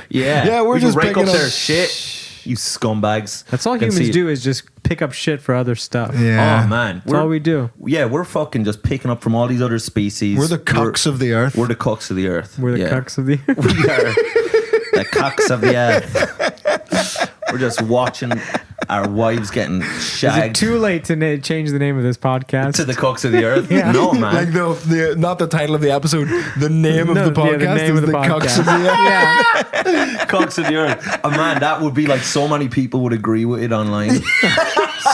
Yeah. Yeah, we're We can just rake picking up up their shit. You scumbags. That's all Can humans see it. do is just pick up shit for other stuff. Yeah. Oh man. That's all we do. Yeah, we're fucking just picking up from all these other species. We're the cucks of the earth. We're the cucks of the earth. We're the Yeah. cucks of the We are the cucks of the earth. We're just watching our wives getting Is it shagged too late to change the name of this podcast? to the cucks of the earth. Yeah. No, man. Like the not the title of the episode, the name of the podcast name is of the cucks podcast. of the earth. Yeah. Cucks of the earth. Oh, man, that would be like so many people would agree with it online.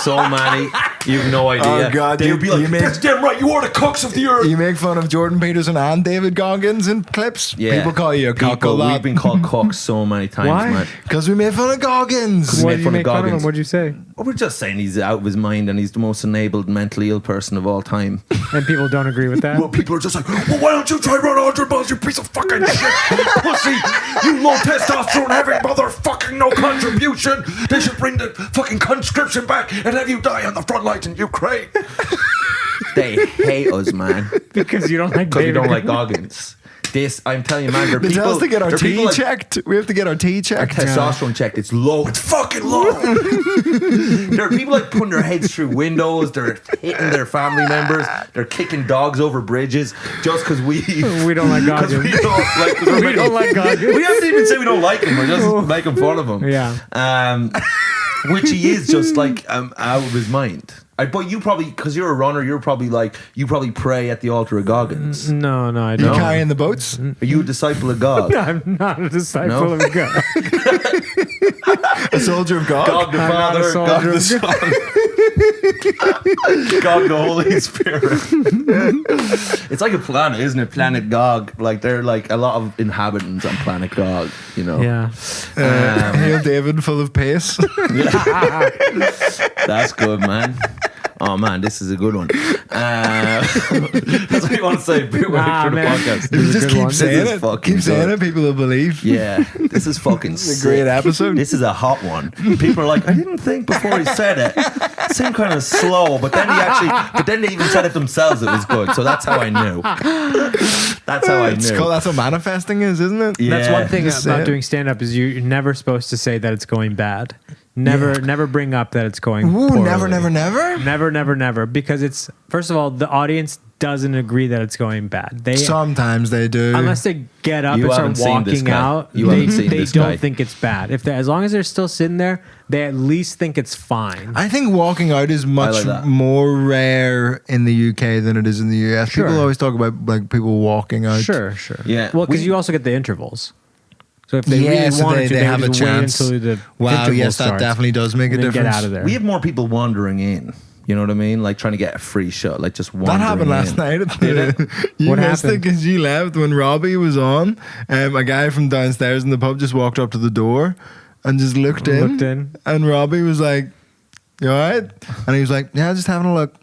So many. You have no idea. Oh, God, They would be you like, make- that's damn right, you are the cucks of the earth. You make fun of Jordan Peterson and David Goggins in clips. Yeah. People call you a cock a People, lot. we've been called cucks so many times, Why? man. Because we made fun of Goggins. What made did you fun of make fun of him? Goggins. What'd you say? Well, we're just saying he's out of his mind and he's the most enabled mentally ill person of all time. And people don't agree with that. Well, people are just like, well, why don't you try run 100 miles, you piece of fucking shit, pussy, you low testosterone having motherfucking no contribution. They should bring the fucking conscription back and have you die on the front lines in Ukraine. They hate us, man, Because you don't like because we David. don't like Goggins. This, I'm telling you, man, They tell us to get our tea checked. We have to get our tea Our checked. testosterone checked. It's low. It's fucking low. There are people like putting their heads through windows. They're hitting their family members. They're kicking dogs over bridges just because we don't like Because Goggins. we don't like. 'cause we're We making- don't like Goggins. We haven't even said we don't like him. We're just making fun of him. Yeah. Which he is just like out of his mind. But you probably, because you're a runner, you probably pray at the altar of Goggins. No, I You don't. carrying the boats? Are you a disciple of God? I'm not a disciple No? of God. A soldier of God? God the I'm not a Father, God soldier the of Son, God the Holy Spirit. It's like a planet, isn't it? Planet Gog. Like there are like a lot of inhabitants on Planet Gog. You know. Yeah. Hail David, full of pace. That's good, man. Oh man, this is a good one. That's what you want to say. People Nah, for the man. podcast. If you is a just good keep one. saying This is it, fucking keep saying good. it, people will believe. Yeah, this is fucking It's a great episode. This is a hot one. People are like, I didn't think before he said it. It seemed kind of slow, but then they even said it themselves. It was good, so that's how I knew. That's how I It's knew. called, that's what manifesting is, isn't it? Yeah. That's one thing Just say about it. doing stand up is you're never supposed to say that it's going bad. Never bring up that it's going Ooh, poorly. never. Because it's, first of all, the audience doesn't agree that it's going bad. They Sometimes they do. unless they get up You and haven't start seen this walking guy. out, You haven't seen they this don't guy. think it's bad. If they, as long as they're still sitting there, they at least think it's fine. I think walking out is much like that. more rare in the UK than it is in the US. Sure. People always talk about like people walking out. Sure. Yeah. Well, because We- you also get the intervals. So if they Yeah, really so wanted they to, they have would a just wait chance. until the Wow, interval yes, that starts definitely does make a and then difference. get out of there. We have more people wandering in. You know what I mean? Like trying to get a free shot, like just wandering That happened last in. night. Did You What missed it happened? because you left when Robbie was on. A guy from downstairs in the pub just walked up to the door and just looked in. And Robbie was like, "You all right?" And he was like, "Yeah, just having a look."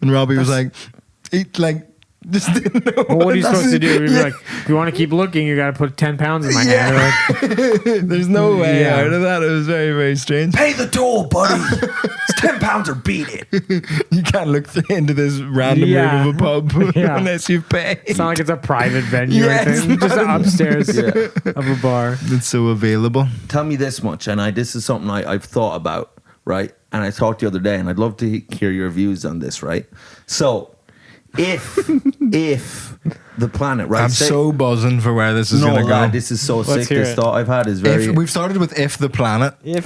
And Robbie was like, just didn't know. Well, what are you supposed to do? You'd be Yeah. like, if you want to keep looking, you got to put 10 pounds in my hand. Like, There's no way Yeah. out of that. It was very, very strange. Pay the toll, buddy. It's £10 or beat it. You can't look into this random Yeah. room of a pub Yeah. unless you pay. it's not like it's a private venue Yeah, or anything. it's Just not. upstairs of a bar. It's so available. Tell me this much, and this is something I've thought about, right? And I talked the other day, and I'd love to hear your views on this, right? So, if the planet, right? I'm so buzzing for where this is going to go. lad, this is so sick. hear This it. thought I've had is very. We've started with if the planet. If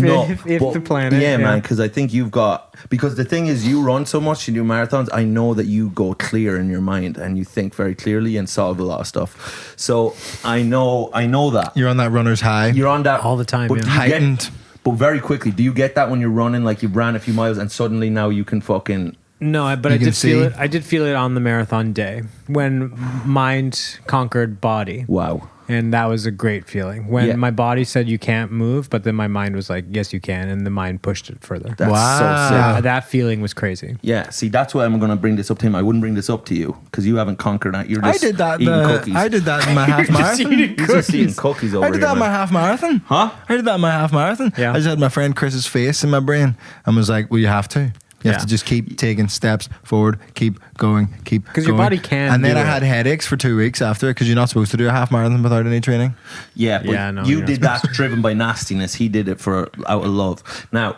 but- the planet. Yeah, man, because I think you've got. Because the thing is, you run so much, you do marathons. I know that you go clear in your mind and you think very clearly and solve a lot of stuff. So I know that. You're on that runner's high. You're on that All the time, but yeah. do you get- Heightened. but very quickly, do you get that when you're running? Like you've ran a few miles and suddenly now you can fucking. No, but You I can did feel see. it. I did feel it on the marathon day when mind conquered body. Wow. And that was a great feeling when Yeah. my body said you can't move, but then my mind was like, yes, you can. And the mind pushed it further. That's Wow. so sick. Yeah, that feeling was crazy. Yeah, see, that's why I'm going to bring this up to him. I wouldn't bring this up to you because you haven't conquered that. You're I just did that. eating cookies. I did that in my half marathon. He's just eating cookies over I did here, that in my man. half marathon. Huh? I did that in my half marathon. Yeah. I just had my friend Chris's face in my brain and was like, well, you have to. You have Yeah. to just keep taking steps forward, keep going, keep going. 'Cause your body can And then do I it. had headaches for 2 weeks after because you're not supposed to do a half marathon without any training. Yeah, but Yeah, no, you you're did not that driven by nastiness. He did it for out of love. Now,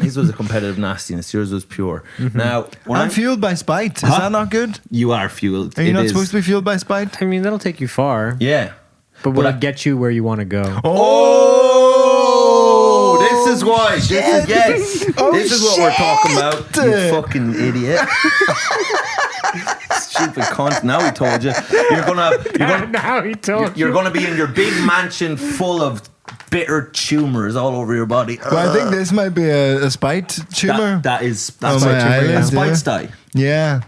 his was a competitive nastiness. Yours was pure. Now, when I'm fueled by spite. Is Huh? that not good? you are fueled. Are you It not is. supposed to be fueled by spite? I mean, that'll take you far, Yeah. but will But it get you where you want to go? Oh, this is why. This is, yes. Oh, this is what we're talking shit. about. You fucking idiot. Stupid cunt. Now he told you. Now he told You're going to be in your big mansion full of bitter tumors all over your body. Well, I think this might be a spite tumor. That's Oh, spite my tumor. eyelids, That's spite yeah. sty. Yeah.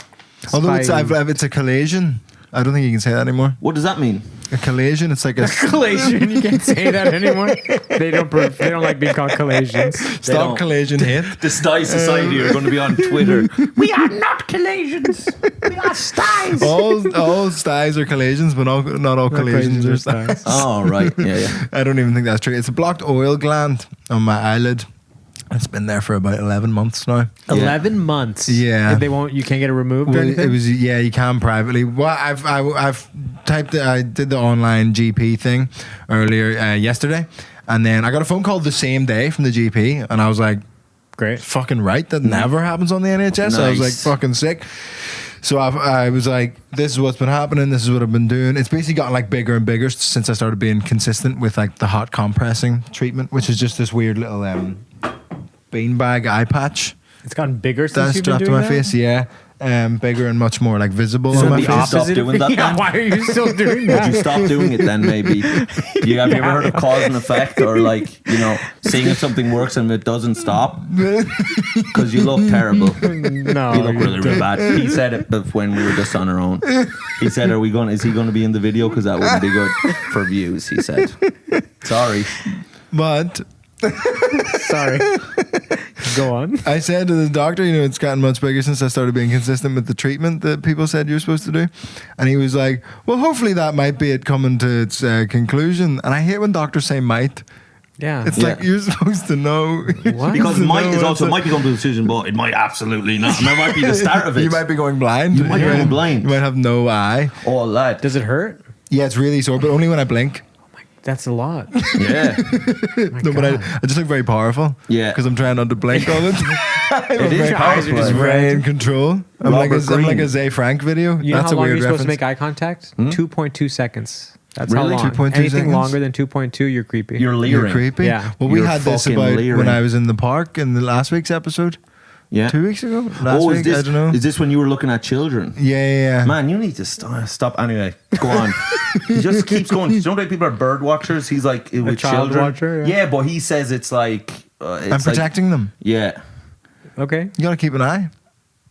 Although it's Spite. it's a collation. I don't think you can say that anymore. What does that mean? A collation. It's like a collation. You can't say that anymore. They don't like being called collations. They stop don't. collation hit. The Sty Society are going to be on Twitter. We are not collations. We are styes. all styes are collations, but not all collations are styes. Oh, right. Yeah. I don't even think that's true. It's a blocked oil gland on my eyelid. It's been there for about 11 months now. 11 months. Yeah. And you can't get it removed or Well, anything? it was you can privately. Well, I've typed it. I did the online GP thing earlier yesterday, and then I got a phone call the same day from the GP, and I was like, Great. fucking right. That never happens on the NHS. I was like, Nice. fucking sick. So I was like, this is what's been happening. This is what I've been doing. It's basically gotten like bigger and bigger since I started being consistent with like the hot compressing treatment, which is just this weird little beanbag eye patch It's gotten bigger since that's you've been strapped to doing my that? face. Yeah. Bigger and much more like visible So on my the face. opposite- Stop doing that Yeah, then? why are you still doing Would that? you stop doing it then, maybe? Have you ever heard of cause and effect, or like, seeing if something works and it doesn't stop? Because you look terrible. No. You look really, really bad. He said it when we were just on our own. He said, is he going to be in the video? Because that wouldn't be good for views, he said. Sorry. But Sorry. Go on. I said to the doctor, it's gotten much bigger since I started being consistent with the treatment that people said you're supposed to do. And he was like, well, hopefully that might be it coming to its conclusion. And I hate when doctors say might. Yeah. It's like you're supposed to know. What? Because To might know is also what's might become the decision, but it might absolutely not. And that might be the start of it. You might be going blind. You might be going blind. You might have no eye. Oh, lad. Does it hurt? Yeah, it's really sore, but only when I blink. That's a lot. Yeah. No, but I just look very powerful. Yeah. Because I'm trying not to blink all the time. It is Your eyes are powerful. just I'm very in control. I'm like Robert a Greene. Zay Frank video. You know That's how a long weird you're supposed to reference. make eye contact? 2.2 seconds. That's Really? how long. 2.2 Anything seconds? longer than 2.2, you're creepy. You're You're leering. creepy. Yeah. Well, we You're had this fucking about leering. when I was in the park in the last week's episode. Yeah. 2 weeks ago? Last week? I don't know. Is this when you were looking at children? Yeah. Man, you need to stop. Anyway, go on. He just keeps going. You know that people are bird watchers? He's like with child children. watcher, yeah. Yeah, but he says it's like it's I'm protecting them. Yeah, Okay. You got to keep an eye.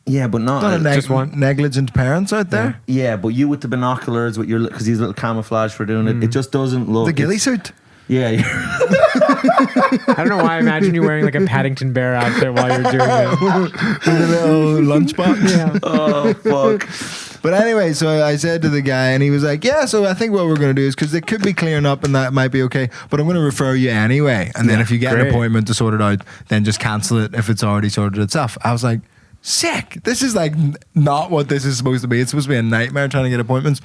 yeah, but not. Not a just one. negligent parents out there. yeah, but you with the binoculars with your because he's a little camouflage for doing it. It just doesn't look The ghillie it's- suit. Yeah, I don't know why I imagine you wearing like a Paddington Bear outfit while you're doing it. With a little lunchbox. Yeah. oh fuck. But anyway, so I said to the guy, and he was like, yeah, so I think what we're going to do is, because it could be clearing up and that might be okay, but I'm going to refer you anyway. And then if you get an great. appointment to sort it out, then just cancel it if it's already sorted itself. I was like, sick. This is like not what this is supposed to be. It's supposed to be a nightmare trying to get appointments.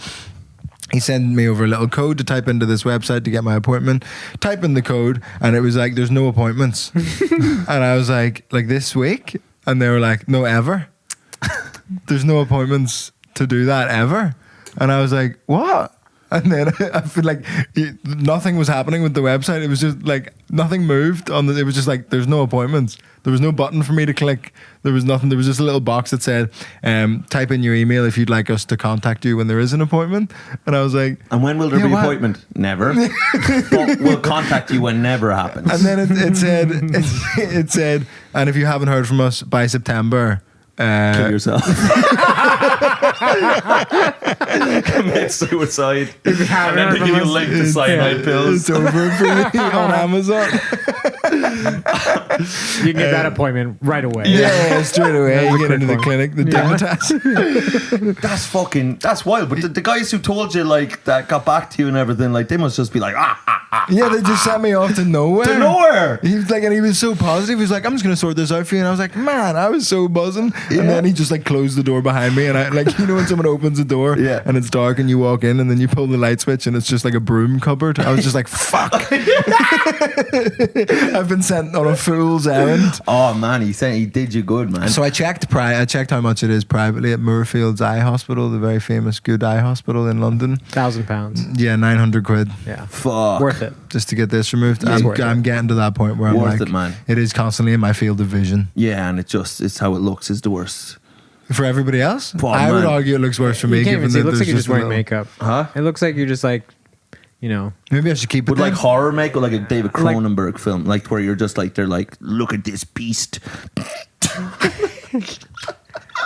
He sent me over a little code to type into this website to get my appointment. Type in the code, and it was like, there's no appointments. And I was like this week? And they were like, no, ever. there's no appointments to do that ever. And I was like, what? And then I feel like nothing was happening with the website. It was just like nothing moved on it was just like there's no appointments. There was no button for me to click. There was nothing. There was just a little box that said, type in your email if you'd like us to contact you when there is an appointment. And I was like, and when will there be an appointment? Never. But we'll contact you when never happens. And then it said, and if you haven't heard from us by September, kill yourself. Commit suicide. And then they give you a link to cyanide pills. It's over for me on Amazon. You can get that appointment right away. Yeah, straight away. You get into the clinic, the dermatologist. That's wild. But the guys who told you like that got back to you and everything, like they must just be like, yeah, they just sent me off to nowhere. To nowhere. He was like, and he was so positive. He was like, I'm just gonna sort this out for you. And I was like, man, I was so buzzing. Yeah. And then he just like closed the door behind me. And I like, you know, when someone opens the door and it's dark and you walk in and then you pull the light switch and it's just like a broom cupboard. I was just like, fuck. I've been sent on a fool's errand. Oh man, he did you good, man. So I checked how much it is privately at Moorfields Eye Hospital, the very famous good eye hospital in London. £1,000. Yeah, 900 quid. Yeah, fuck, worth it. Just to get this removed. I'm getting to that point where I'm worth like, it, man. It is constantly in my field of vision. Yeah, and it's how it looks is the worst. For everybody else, oh, I would argue it looks worse for me. You can't even see. It looks like you're just wearing little makeup. Huh? It looks like you're just like, you know. Maybe I should keep it. With like horror makeup, like a David Cronenberg film, like where you're just like they're like, look at this beast.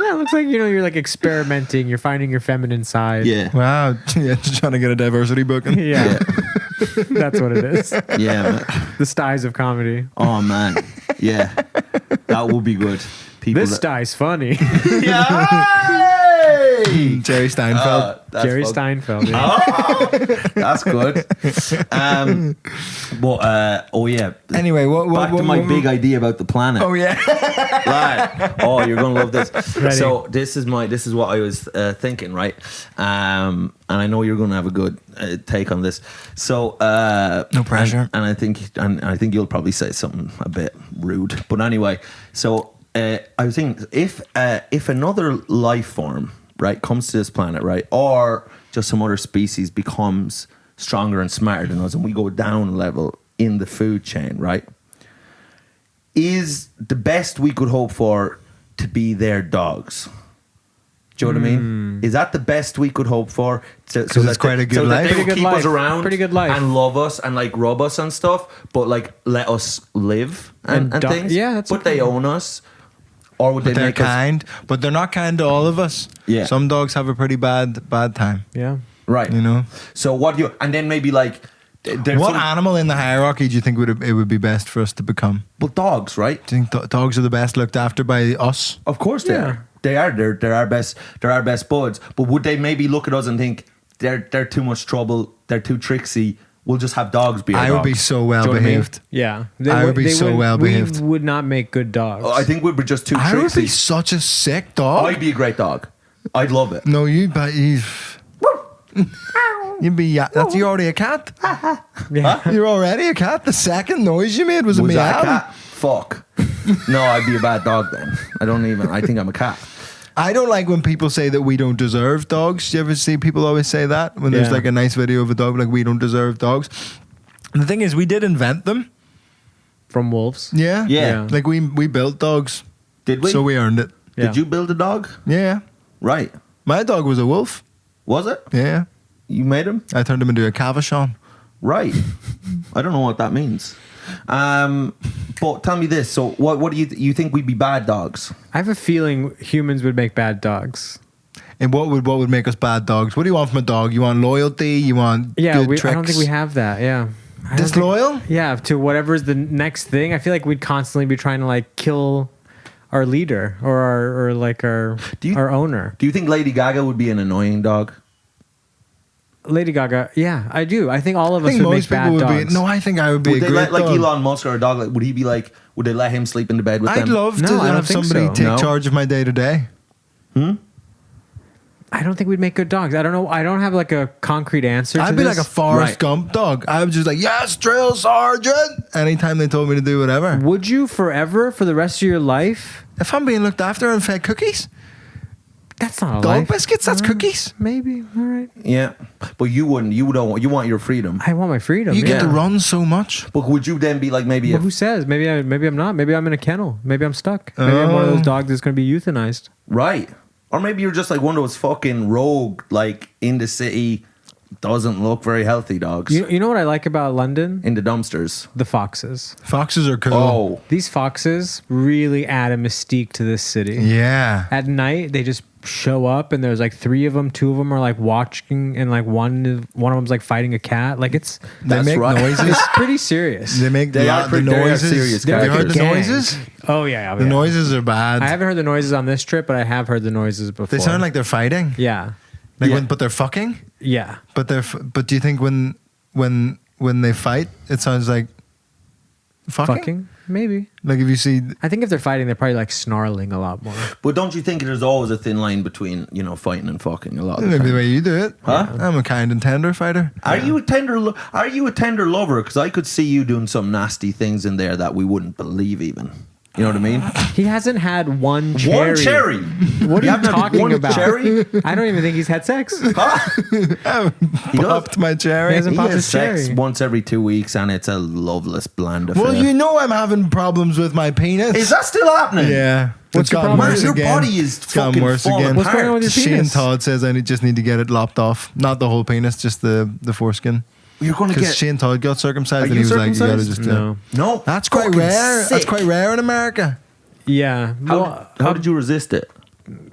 Yeah, it looks like, you know, you're like experimenting. You're finding your feminine side. Yeah. Wow. Yeah, just trying to get a diversity booking. Yeah. That's what it is. Yeah, man. The styes of comedy. Oh man. Yeah. That would be good. People this stye's funny. Yeah. Jerry Steinfeld. Jerry Steinfeld. Yeah. Oh, that's good. Oh yeah. Anyway, back to my big idea about the planet. Oh yeah. Right. Oh, you're gonna love this. Ready. So this is what I was thinking, right? And I know you're gonna have a good take on this. So no pressure. And I think you'll probably say something a bit rude, but anyway. So I was thinking if another life form, right, comes to this planet, right, or just some other species becomes stronger and smarter than us, and we go down a level in the food chain, right, is the best we could hope for to be their dogs? Do you know what I mean? Is that the best we could hope for? So it's quite a good life. They will keep us around, pretty good life, and love us and like rub us and stuff, but like let us live and things. Yeah, that's but they own us. Or would they they're make kind, but they're not kind to all of us. Yeah. Some dogs have a pretty bad time. Yeah. Right. You know. So what do you? And then maybe like. What animal in the hierarchy do you think it would be best for us to become? Well, dogs, right? Do you think dogs are the best looked after by us? Of course they are. They are. They're our best. They're our best buds. But would they maybe look at us and think they're too much trouble? They're too tricksy. We'll just have dogs be our dogs. I would be so well behaved. Yeah. I would be so well behaved. We would not make good dogs. I think we were just too tricksy. I would be such a sick dog. I'd be a great dog. I'd love it. No, you'd be you're already a cat. Yeah. You're already a cat. The second noise you made was a meow. that a cat? Fuck. No, I'd be a bad dog then. I think I'm a cat. I don't like when people say that we don't deserve dogs. Do you ever see people always say that? When there's like a nice video of a dog, like we don't deserve dogs. And the thing is, we did invent them. From wolves. Yeah. Yeah. Like we built dogs. Did we? So we earned it. Yeah. Did you build a dog? Yeah. Right. My dog was a wolf. Was it? Yeah. You made him? I turned him into a cavachon. Right. I don't know what that means. But tell me this. So what do you think we'd be bad dogs? I have a feeling humans would make bad dogs. And what would make us bad dogs? What do you want from a dog? You want loyalty? You want good tricks? I don't think we have that. Yeah. Disloyal? Yeah, to whatever's the next thing. I feel like we'd constantly be trying to like kill our leader or our owner. Do you think Lady Gaga would be an annoying dog? Lady Gaga, yeah, I do. I think all of us would make bad dogs. I think I would be Would a they great let like dog. Elon Musk or a dog? Like, would he be like? Would they let him sleep in the bed with them? I'd love to I don't have think somebody so. take charge of my day to day. I don't think we'd make good dogs. I don't know. I don't have like a concrete answer. I'd to be this. like a Forrest Gump dog. I was just like, yes, drill sergeant. Anytime they told me to do whatever. Would you forever for the rest of your life? If I'm being looked after and fed cookies, That's not a Dog life. biscuits, that's cookies. Maybe. All right. Yeah, but you wouldn't. You don't. You want your freedom. I want my freedom. You get to Yeah. run so much. But would you then be like maybe? But who says? Maybe I'm not. Maybe I'm in a kennel. Maybe I'm stuck. Maybe I'm one of those dogs that's going to be euthanized. Right. Or maybe you're just like one of those fucking rogue, like in the city, doesn't look very healthy dogs You know what I like about London? in the dumpsters. The foxes. Foxes are cool. Oh, These foxes really add a mystique to this city. Yeah. At night, they just show up, and there's like 3 of them. 2 of them are like watching, and like one of them's like fighting a cat. Like it's They make right. noises. it's pretty serious. They make They are the pretty- they are noises. serious Have you heard characters. the Gang. noises? Oh yeah, The noises are bad. I haven't heard the noises on this trip, but I have heard the noises before. They sound like they're fighting. yeah, Like Yeah. but they're fucking. yeah. But but do you think when they fight, it sounds like fucking? Maybe. Like if you see, I think if they're fighting, they're probably like snarling a lot more. but don't you think there's always a thin line between fighting and fucking a lot of the maybe the time? way you do it. Huh? I'm a kind and tender fighter. Are you a tender? Are you a tender lover? Because I could see you doing some nasty things in there that we wouldn't believe even. You know what I mean? He hasn't had one cherry. One cherry. What are you haven't had talking one about? Cherry? I don't even think he's had sex. Huh? He does. Popped my cherry. He hasn't He popped has his sex cherry. once every 2 weeks, and it's a loveless bland affair. Well, you know I'm having problems with my penis. Is that still happening? Yeah. What's It's your gotten problem? worse Man, your again. body is It's gotten fucking worse falling again. What's going on with your Shane penis? Todd says I just need to get it lopped off. Not the whole penis, just the foreskin. You're going to Because get... Shane Todd got circumcised Are and you he was like, you gotta circumcised? just No. No. That's quite fucking rare. sick. That's quite rare in America. Yeah. How did you resist it?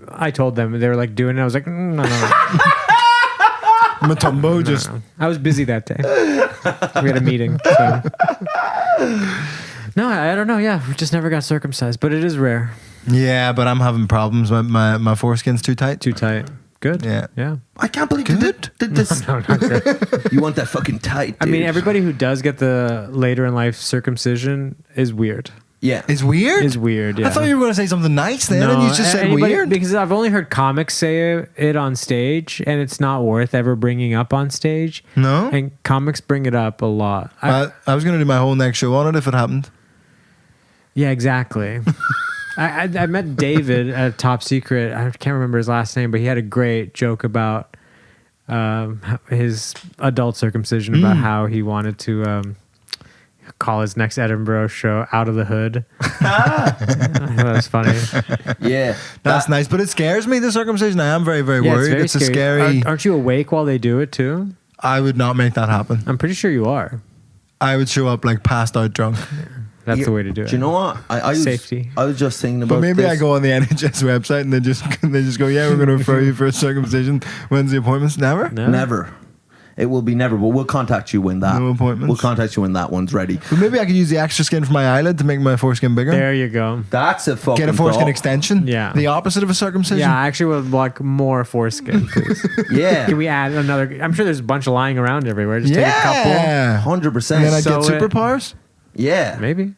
I told them they were like doing it. I was like, no. Matumbo just I was busy that day. We had a meeting. So. No, I don't know. Yeah, we just never got circumcised, but it is rare. yeah, but I'm having problems. My foreskin's too tight. Too tight. Good. Yeah. Yeah. I can't believe Good? this. No, not good. You want that fucking tight, I mean, dude. everybody who does get the later in life circumcision is weird. Yeah. It's weird. Is weird. Yeah. I thought you were going to say something nice then, and you just said anybody- weird. Because I've only heard comics say it on stage, and it's not worth ever bringing up on stage. No? And comics bring it up a lot. I was going to do my whole next show on it if it happened. Yeah, exactly. I met David at Top Secret. I can't remember his last name, but he had a great joke about his adult circumcision, about how he wanted to call his next Edinburgh show Out of the Hood. That was funny. Yeah. That's nice, but it scares me, the circumcision. I am very, very Yeah, worried. very It's a scary... Aren't you awake while they do it too? I would not make that happen. I'm pretty sure you are. I would show up like passed out drunk. That's the way to do it. Do you know what? Safety. I was just thinking about But maybe this. I go on the NHS website and they just go, yeah, we're going to refer you for a circumcision. When's the appointments? Never? No? Never. It will be never, but we'll contact you when that. No appointments? We'll contact you when that one's ready. But maybe I could use the extra skin from my eyelid to make my foreskin bigger. There you go. That's a fucking Get a foreskin thought. extension. Yeah. The opposite of a circumcision. Yeah, I actually would like more foreskin, please. Yeah. Can we add another? I'm sure there's a bunch of lying around everywhere. Just take a couple. Yeah. 100%. And then I'd get Sew it. superpowers. Yeah. Maybe.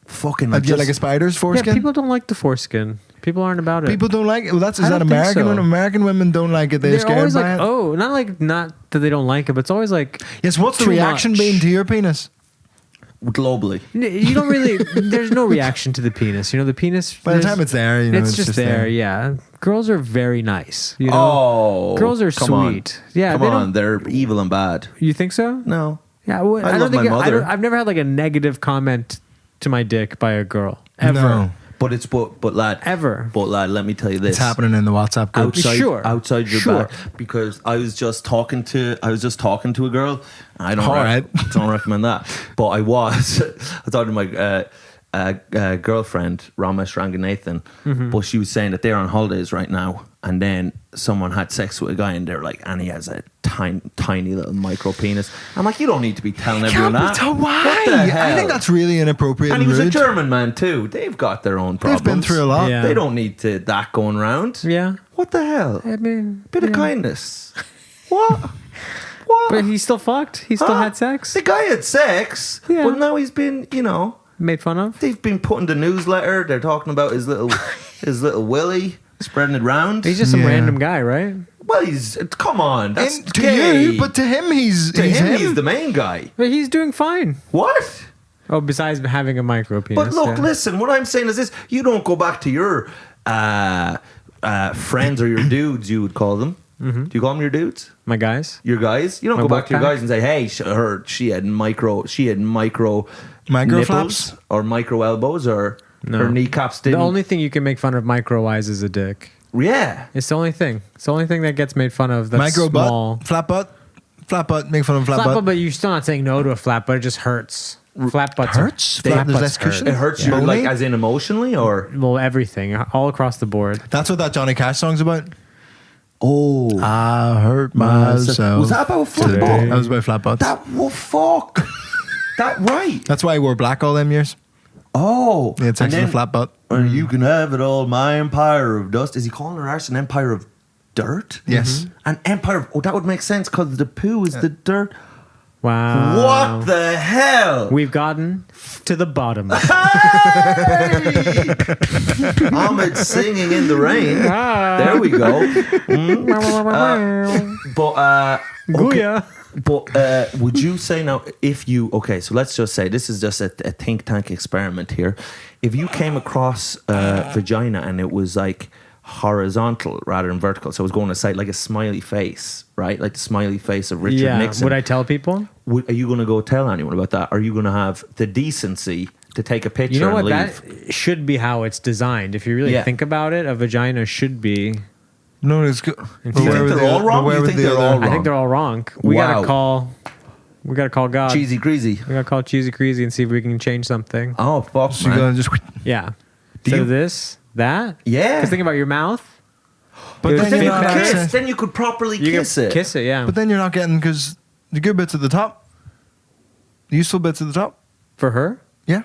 Fucking. I'd get like a spider's foreskin. Yeah, people don't like the foreskin. People aren't about it. People don't like it. Well, is I that don't think American? so. When American women don't like it, they're scared always by like, it. oh, not that they don't like it, but it's always like, Yes, what's the too reaction much. been to your penis? globally. You don't really. There's no reaction to the penis. You know, the penis. By the there's- time it's there, you know, it's just there. Yeah, girls are very nice. You know, Oh, girls are come on. sweet. Yeah, Come they on, don't- they're evil and bad. you think so? No. Yeah, well, I I, love don't think my mother. I've never had like a negative comment to my dick by a girl ever. No. But lad, Ever. But lad, let me tell you this. It's happening in the WhatsApp group. outside your Sure. back, because I was just talking to a girl. I don't All right. don't recommend that, but I was talking to my girlfriend Ramesh Ranganathan, Mm-hmm. but she was saying that they're on holidays right now, and then someone had sex with a guy, and they're like, and he has a tiny little micro penis. I'm like, you don't need to be telling everyone that. Why? What the hell? I think that's really inappropriate. And he was a rude. German man too. They've got their own problems. They've been through a lot. Yeah. They don't need that going around. Yeah, What the hell? I mean, Bit of yeah. kindness. What? What? But he still fucked. He still Huh? had sex. The guy had sex, Yeah. but now he's been, Made fun of. they've been putting the newsletter. They're talking about his little willy, spreading it round. He's just some Yeah. random guy, right? Well, come on, that's And to gay. you, but to him, he's him, him. he's the main guy. But he's doing fine. What? Oh, besides having a micro penis. But look, yeah. listen. What I'm saying is this: you don't go back to your friends or your dudes, you would call them. Mm-hmm. Do you call them your dudes? My guys. Your guys? You don't My go back to your work guys and say, "Hey, she had micro Micro nipples flaps? or micro elbows or No. her kneecaps didn't." The only thing you can make fun of micro-wise is a dick. Yeah. It's the only thing. It's the only thing that gets made fun of. That's Micro small. butt, flat butt, make fun of flat Flat butt, butt. but you're still not saying no to a flat butt. It just hurts. Flat butts Hurts? Flat There's butts less cushion? It hurts Yeah. you, like, Bony? as in emotionally, or? Well, everything, all across the board. That's what that Johnny Cash song's about. Oh. I hurt myself. Was that about flat today. butt? That was about flat butts. Fuck. That right. That's why he wore black all them years. Oh. Yeah, it's And actually then- a flat butt. Or you can have it all, my empire of dust. Is he calling her arse an empire of dirt? Yes. An empire of, that would make sense because the poo is the dirt. Wow. What the hell? We've gotten to the bottom. Omid singing in the rain. There we go. Gooya. But would you say now, if you, okay, so let's just say this is just a think tank experiment here. If you came across a vagina and it was like horizontal rather than vertical, so it was going to side like a smiley face, right? Like the smiley face of Richard Yeah. Nixon. Would I tell people? Are you going to go tell anyone about that? Are you going to have the decency to take a picture You know and what? leave? That should be how it's designed. If you really Yeah. think about it, a vagina should be. No, it's good. Do you think they're all wrong? You think they're all I think they're all wrong. We Wow. gotta call God. Cheesy greasy. We gotta call Cheesy Creasy and see if we can change something. Oh, fuck, So you're man. gonna just. Yeah. Do So you- that. Yeah. Because think about your mouth. But It then would you're fit not better. access- Then you could properly You kiss can it. Kiss it, yeah. But then you're not getting because the good bits at the top, the useful bits at the top. For her, Yeah.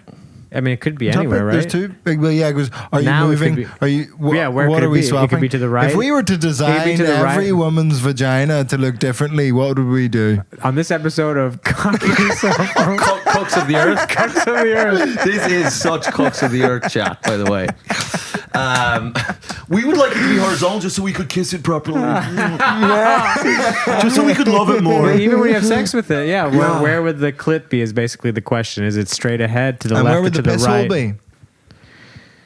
I mean, it could be Top anywhere, bit, right? There's two big. Well, yeah. Because are you Now it could moving? be- Are you? Yeah, where what could are it we be? It swapping? could be to the right. If we were to It could be design to the every right. woman's vagina to look differently, what would we do? On this episode of Cocking Yourself, Cooks of the earth. Cocks of the Earth. This is such cooks of the earth chat, by the way. We would like it to be horizontal just so we could kiss it properly. Just so we could love it more. But even when you have sex with it, yeah, Yeah. where would the clit be is basically the question. Is it straight ahead to the And left where or would to the the piss right? hole be?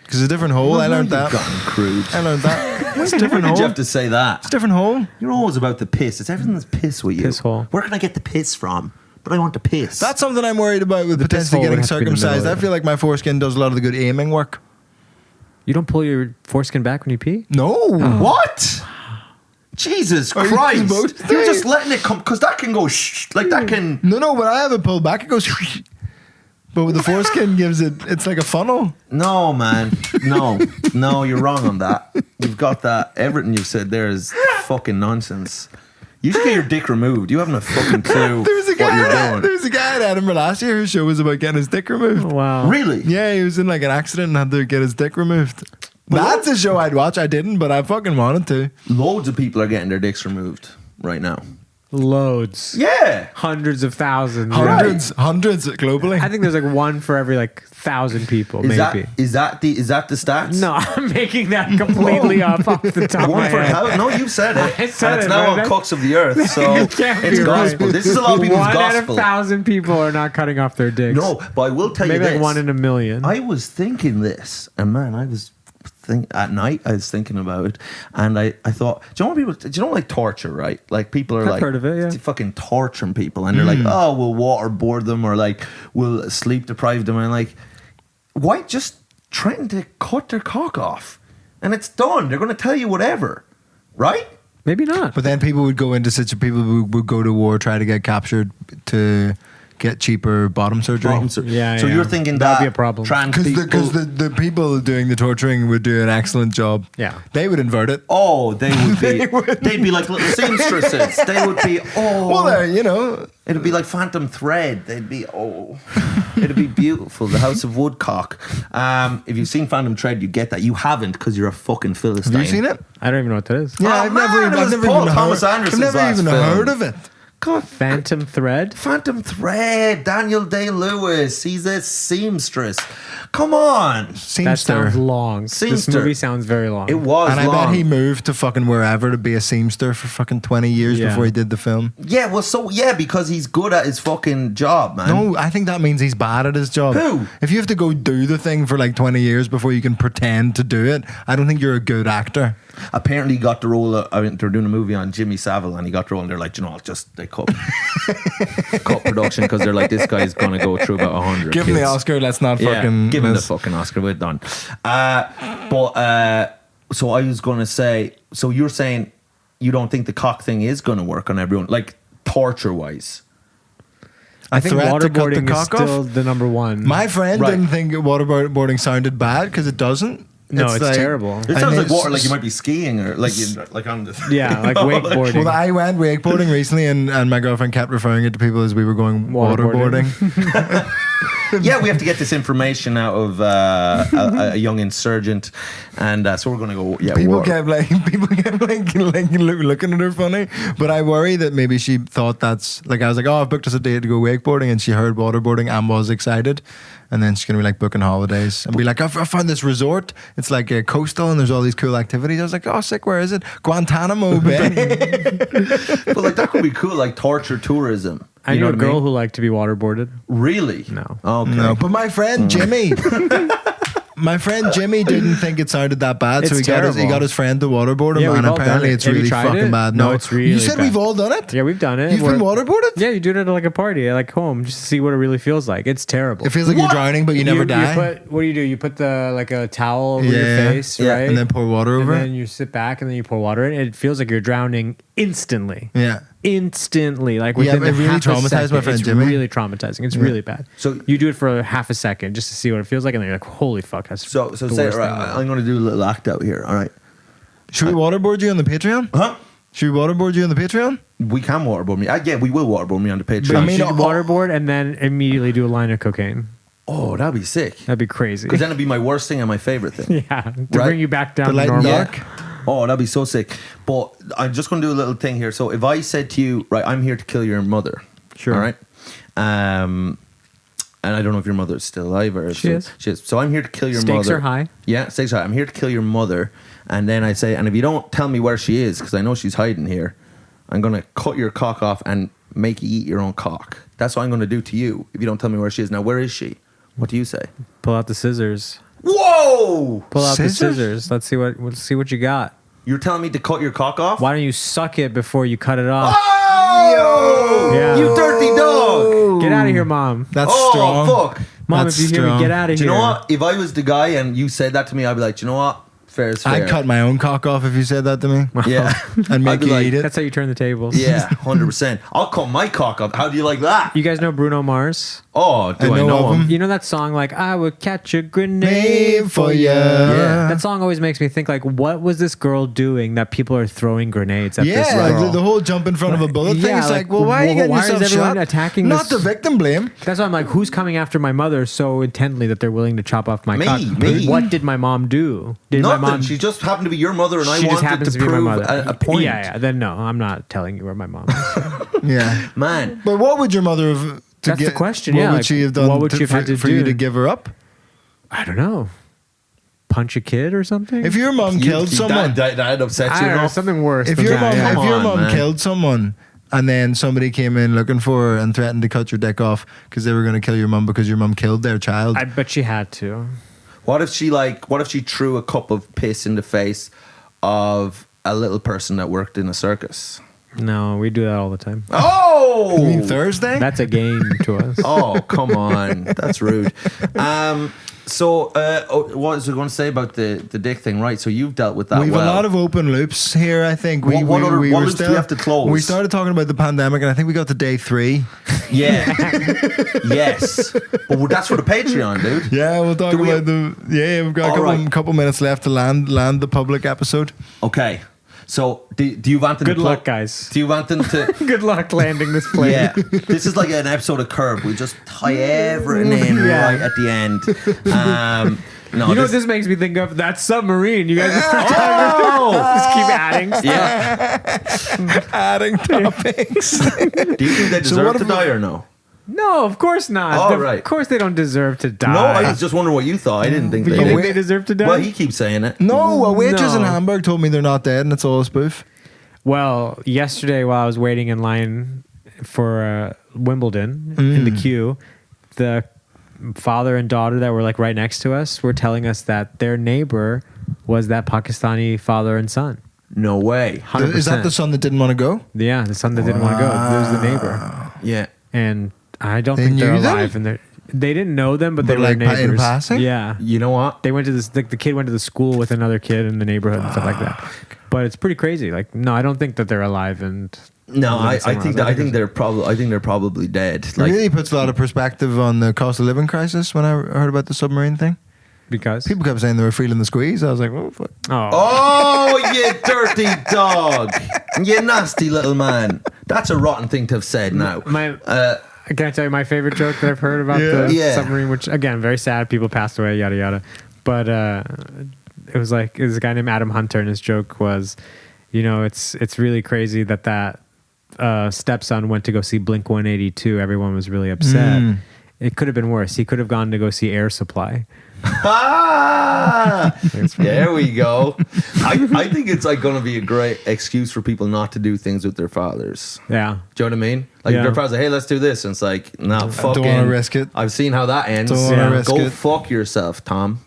Because it's a different hole. I learned that. Gotten crude. I learned that. It's a Why different did hole. you have to say that? It's a different hole. You're always about the piss. It's everything's piss with you. Piss hole. Where can I get the piss from? But I want the piss. That's something I'm worried about with The piss potentially hole would getting have to be in the middle circumcised. of I it. feel like my foreskin does a lot of the good aiming work. You don't pull your foreskin back when you pee? No. What? Jesus Are you Christ. supposed to? You're just letting it come, because that can go shh. Like that can. No, when I have it pulled back, it goes. But with the foreskin gives it, it's like a funnel. No, man. No, you're wrong on that. You've got that. Everything you've said there is fucking nonsense. You should get your dick removed. You haven't a fucking clue There was a what guy. you're doing. There was a guy at Edinburgh last year whose show was about getting his dick removed. Wow. Really? Yeah, he was in like an accident and had to get his dick removed. That's a show I'd watch. I didn't, but I fucking wanted to. Loads of people are getting their dicks removed right now. Loads. Yeah. Hundreds of thousands. Hundreds globally. I think there's like one for every like 1,000 people, Is maybe. that the stats? No, I'm making that completely up off the top of my One for head. how? No, you said it. I said And it's it, now right? on Cooks of the Earth, so It can't be it's right. gospel. This is a lot of people's One out of gospel. 1,000 people are not cutting off their dicks. No, but I will tell Maybe you like this. one in a million. I was thinking this, and man, at night I was thinking about it, and I thought, do you know what people? Do you know like torture, right? Like people are I've like heard of it, yeah. fucking torturing people, and they're like, oh, we'll waterboard them, or like we'll sleep deprive them, and like, why just trying to cut their cock off, and it's done. They're going to tell you whatever, right? Maybe not. But then people would go into people who would go to war, try to get captured to get cheaper bottom surgery. Yeah, So yeah. you're thinking That'd that be a problem. trans Because people, the people doing the torturing would do an excellent job. Yeah. They would invert it. oh, they would be. They would. They'd be like little seamstresses. They would be. Oh, Well, there, you know. it'd be like Phantom Thread. They'd be. Oh, it'd be beautiful. The House of Woodcock. If you've seen Phantom Thread, you get that. You haven't because you're a fucking Philistine. Have you seen it? I don't even know what that is. Yeah, Oh, I've man, never, it was I've never Paul even Thomas heard. Anderson's I've never last even film. heard of it. God. Phantom Thread. Phantom Thread. Daniel Day-Lewis. He's a seamstress. Come on. That Seamster. sounds long. This Seamster. movie sounds very long. It was And I long. bet he moved to fucking wherever to be a seamster for fucking 20 years Yeah. before he did the film. Yeah, well, so, yeah, because he's good at his fucking job, man. No, I think that means he's bad at his job. Who? If you have to go do the thing for like 20 years before you can pretend to do it, I don't think you're a good actor. Apparently, he got the role. They're doing a movie on Jimmy Savile, and he got the role. And they're like, you know, they cut production because they're like, this guy's gonna go through about 100. Give him the Oscar. Let's not fucking. give him the fucking Oscar. We're done. So I was gonna say. So you're saying you don't think the cock thing is gonna work on everyone, like torture wise? I think threat to cut the waterboarding is cock still off? the number one. My friend Right. didn't think waterboarding sounded bad because it doesn't. No, it's like- terrible. It sounds And like it's- water, like you might be skiing or like on the Yeah, like wakeboarding. Well, I went wakeboarding recently, and my girlfriend kept referring it to people as we were going Waterboarding. waterboarding. Yeah, we have to get this information out of a young insurgent, and so we're going to go. Yeah, People water. kept looking at her funny, but I worry that maybe she thought that's like I was like, oh, I've booked us a date to go wakeboarding, and she heard waterboarding and was excited, and then she's gonna be like booking holidays and be like, I found this resort. It's like a coastal, and there's all these cool activities. I was like, oh, sick. Where is it? Guantanamo Bay. But like that could be cool, like torture tourism. I You knew know a what girl mean? who liked to be waterboarded. Really? No. Okay. No, but my friend Jimmy. My friend Jimmy didn't think it sounded that bad, so It's he terrible. got his friend to waterboard him, Yeah, we've and all apparently done it. it's Have you really tried fucking it? bad. No, it's really You said bad. we've all done it? Yeah, we've done it. You've been waterboarded? Yeah, you do it at like a party, at like home, just to see what it really feels like. It's terrible. It feels like What? you're drowning, but you never die. What do? You put the like a towel over Yeah. your face, Yeah. right? And then pour water over And it. then you sit back and then you pour water in. It feels like you're drowning instantly. Yeah. Instantly, like Yeah, within it really half a traumatized second. my friend it's Jimmy. really traumatizing. It's really bad. So- you do it for a half a second just to see what it feels like, and then you're like, "Holy fuck!" That's So the say, worst right, thing ever. I'm going to do a little act out here. All right. Should we waterboard you on the Patreon? Huh? Should we waterboard you on the Patreon? We can waterboard me. Yeah, we will waterboard me on the Patreon. But I you mean, should waterboard and then immediately do a line of cocaine. oh, that'd be sick. That'd be crazy. Because then it'd be my worst thing and my favorite thing. Yeah, to Right? bring you back down The to light and normal. dark. Oh, that'd be so sick. But I'm just going to do a little thing here. So if I said to you, right, I'm here to kill your mother. Sure. All right. And I don't know if your mother is still alive or She is. She is. So I'm here to kill your Stakes mother. are high. Yeah, stakes are high. I'm here to kill your mother. And then I say, and if you don't tell me where she is, because I know she's hiding here, I'm going to cut your cock off and make you eat your own cock. That's what I'm going to do to you if you don't tell me where she is. Now, where is she? What do you say? Pull out the scissors. Whoa! Pull out Scissors? the scissors. Let's see what you got. You're telling me to cut your cock off? Why don't you suck it before you cut it off? Oh! Yeah. You dirty dog! Get out of here, mom. That's Oh, strong. fuck. Mom, That's if you hear me, strong. get out of Do here. you know what? If I was the guy and you said that to me, I'd be like, do you know what? Fair is fair. I'd cut my own cock off if you said that to me. Yeah. And I'd make be you like, eat it. That's how you turn the tables. Yeah, 100%. I'll cut my cock off. How do you like that? You guys know Bruno Mars? Oh, do I know know of him? him. You know that song like I would catch a grenade Made for ya. Yeah. That song always makes me think like what was this girl doing that people are throwing grenades at this Yeah, girl? the whole jump in front of a bullet thing. Yeah, It's like, like, well, why are you getting why is yourself everyone shot? attacking Not this- the victim blame. That's why I'm like, who's coming after my mother so intently that they're willing to chop off my Me, cock? me. What did my mom do? Did Nothing. my mom? She just happened to be your mother, and I she just wanted happens to to be my prove mother. a point. Yeah. Then no, I'm not telling you where my mom is. Yeah. Man, But what would your mother have to That's the question, What yeah, would like, she have done what would she have for, had to for you do? to give her up? I don't know. Punch a kid or something? If your mom killed someone, that upset I you. don't know, enough? something worse. if than your that, mom, yeah. if your Come on, mom man. killed someone, and then somebody came in looking for her and threatened to cut your dick off because they were going to kill your mom because your mom killed their child. I bet she had to. What if she threw a cup of piss in the face of a little person that worked in a circus? No, we do that all the time. Oh, you mean Thursday? That's a game to us. Oh, come on. That's rude. So, what was I going to say about the dick thing? Right. So you've dealt with that. We've well. a lot of open loops here, I think. What other- we what were loops do we have to close? We started talking about the pandemic, and I think we got to day 3. Yeah. Yes. But that's for the Patreon, dude. Yeah, we'll talk Do we about we've got a All couple, right. couple minutes left to land the public episode. Okay. So, do you want them Good to luck, guys. Do you want them to... Good luck landing this plane. Yeah, this is like an episode of Curb. We just tie everything in Yeah. right at the end. No, You know what this makes me think of? That submarine. You guys just keep adding stuff. Yeah. Adding topics. Do you think they deserve to die or no? No, of course not. Oh, right. Of course they don't deserve to die. No, I was just wondering what you thought. I didn't think You they think did. they deserve to die? Well, he keeps saying it. No, a waitress in No. Hamburg told me they're not dead and it's all a spoof. Well, yesterday while I was waiting in line for Wimbledon in the queue, the father and daughter that were like right next to us were telling us that their neighbor was that Pakistani father and son. No way. 100%. Is that the son that didn't want to go? Yeah, the son that didn't want to go. There's the neighbor. Yeah. And I don't They think they're knew them? alive. And they didn't know them, but they But, were like, neighbors. in passing? Yeah. You know what? They went to this. The kid went to the school with another kid in the neighborhood and stuff like that. But it's pretty crazy. Like, no, I don't think that they're alive. And No, I somewhere think else. I think they're probably dead. It really puts a lot of perspective on the cost of living crisis when I heard about the submarine thing. because People kept saying they were feeling the squeeze. I was like, oh, fuck. Oh, you dirty dog! You nasty little man. That's a rotten thing to have said. Now, Can I tell you my favorite joke that I've heard about the Yeah. submarine? Which again, very sad. People passed away, yada yada. But it was a guy named Adam Hunter, and his joke was, it's really crazy that stepson went to go see Blink 182. Everyone was really upset. It could have been worse. He could have gone to go see Air Supply. There we go. I think it's like going to be a great excuse for people not to do things with their fathers. Yeah. Do you know what I mean? Like Yeah. their father's like, hey, let's do this. And it's like, no, fucking. Don't want to risk it. I've seen how that ends. Don't wanna risk Go it. fuck yourself, Tom.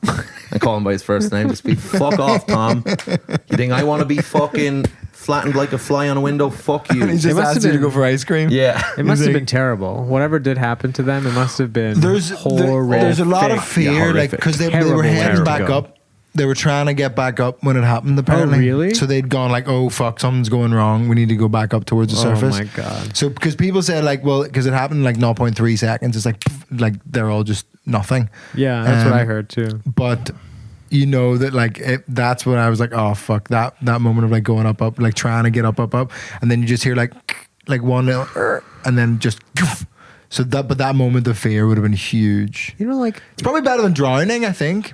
I call him by his first name. Just be fuck off, Tom. You think I want to be fucking flattened like a fly on a window? Fuck And he you. It just must asked have you to been- go for ice cream. Yeah. It must have like- been terrible. Whatever did happen to them, it must have been There's a lot of fear, like, horrific. because they were Terrible heading way back to go. up. They were trying to get back up when it happened, apparently. really? So they'd gone like, oh, fuck, something's going wrong. We need to go back up towards the surface. Oh my God. So, because people said, like, well, because it happened in like 0.3 seconds. It's like they're all just nothing. Yeah, that's what I heard too. But you know that, like, that's when I was like, oh, fuck, that moment of like going up, like trying to get up. And then you just hear like one little, and then just, so that moment of fear would have been huge. Like It's probably better than drowning, I think.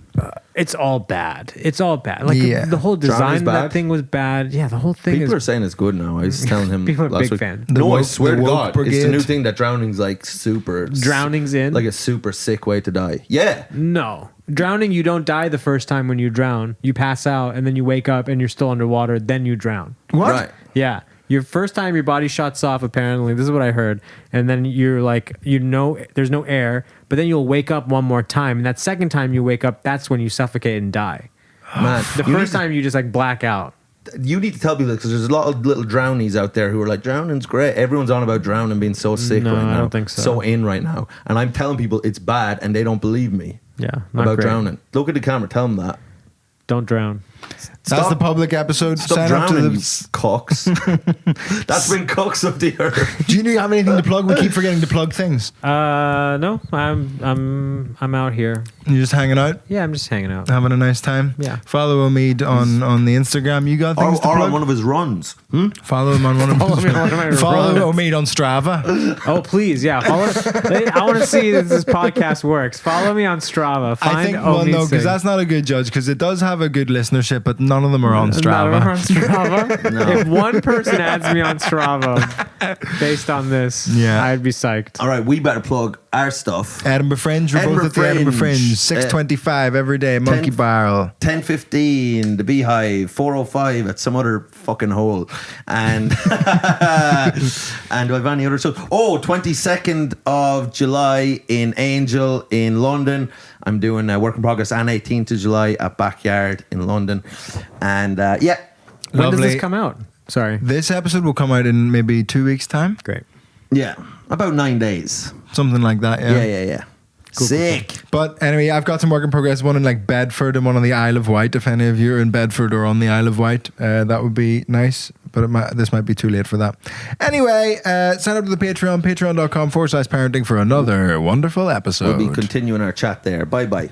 it's all bad. It's all bad. Like Yeah. the whole design Drowning's of that bad? thing was bad. Yeah, the whole thing People is are saying it's good now. I was telling him People are last big week. fan. The No, I woke- swear the to woke God, it's the brigade. new thing that drowning's like super. Drowning's in. Like a super sick way to die. Yeah. No. Drowning, you don't die the first time when you drown. You pass out and then you wake up and you're still underwater, then you drown. What? Right. Yeah. Your first time your body shuts off, apparently. This is what I heard. And then you're like, there's no air, but then you'll wake up one more time. And that second time you wake up, that's when you suffocate and die. Man, The first time you just like black out. you need to tell people because there's a lot of little drownies out there who are like, drowning's great. Everyone's on about drowning being so sick No, right now. I don't think so. So in right now. And I'm telling people it's bad and they don't believe me Yeah. Not about great. drowning. Look at the camera, tell them that. Don't drown. That's the public episode. Stop Sign up to drowning, the. you cocks. That's been cocks of the earth. Do you have anything to plug? We keep forgetting to plug things. No, I'm out here. You're just hanging out, Yeah, I'm just hanging out. having a nice time. Yeah. Follow Omid on the Instagram. You got things to Or plug? on one of his runs. Follow him on one of Follow me on one of my Follow runs. Omid on Strava. Oh, please, yeah. Follow. I want to see if this podcast works. Follow me on Strava. Find I think, well, Omid no, because Singh. that's not a good judge, because it does have a good listenership, but none of them are on None of them are on Strava. Strava. No. If one person adds me on Strava based on this, Yeah. I'd be psyched. All right, we better plug our stuff. Edinburgh Fringe. We're both Edinburgh at the Edinburgh Fringe. Fringe. 6:25 every day. Monkey 10 Barrel. 10:15, the Beehive, 4:05 at some other fucking hole, and and do I have any other shows? 22nd of July in Angel in London. I'm doing a work in progress, and 18th of July at Backyard in London, and yeah, When does Lovely. this come out? Sorry. This episode will come out in maybe 2 weeks' time. Great. yeah, about 9 days. Something like that, Yeah. Sick. But anyway, I've got some work in progress. One in like Bedford and one on the Isle of Wight. If any of you are in Bedford or on the Isle of Wight, that would be nice. But this might be too late for that. Anyway, sign up to the Patreon, patreon.com/parenting for another wonderful episode. We'll be continuing our chat there. Bye bye.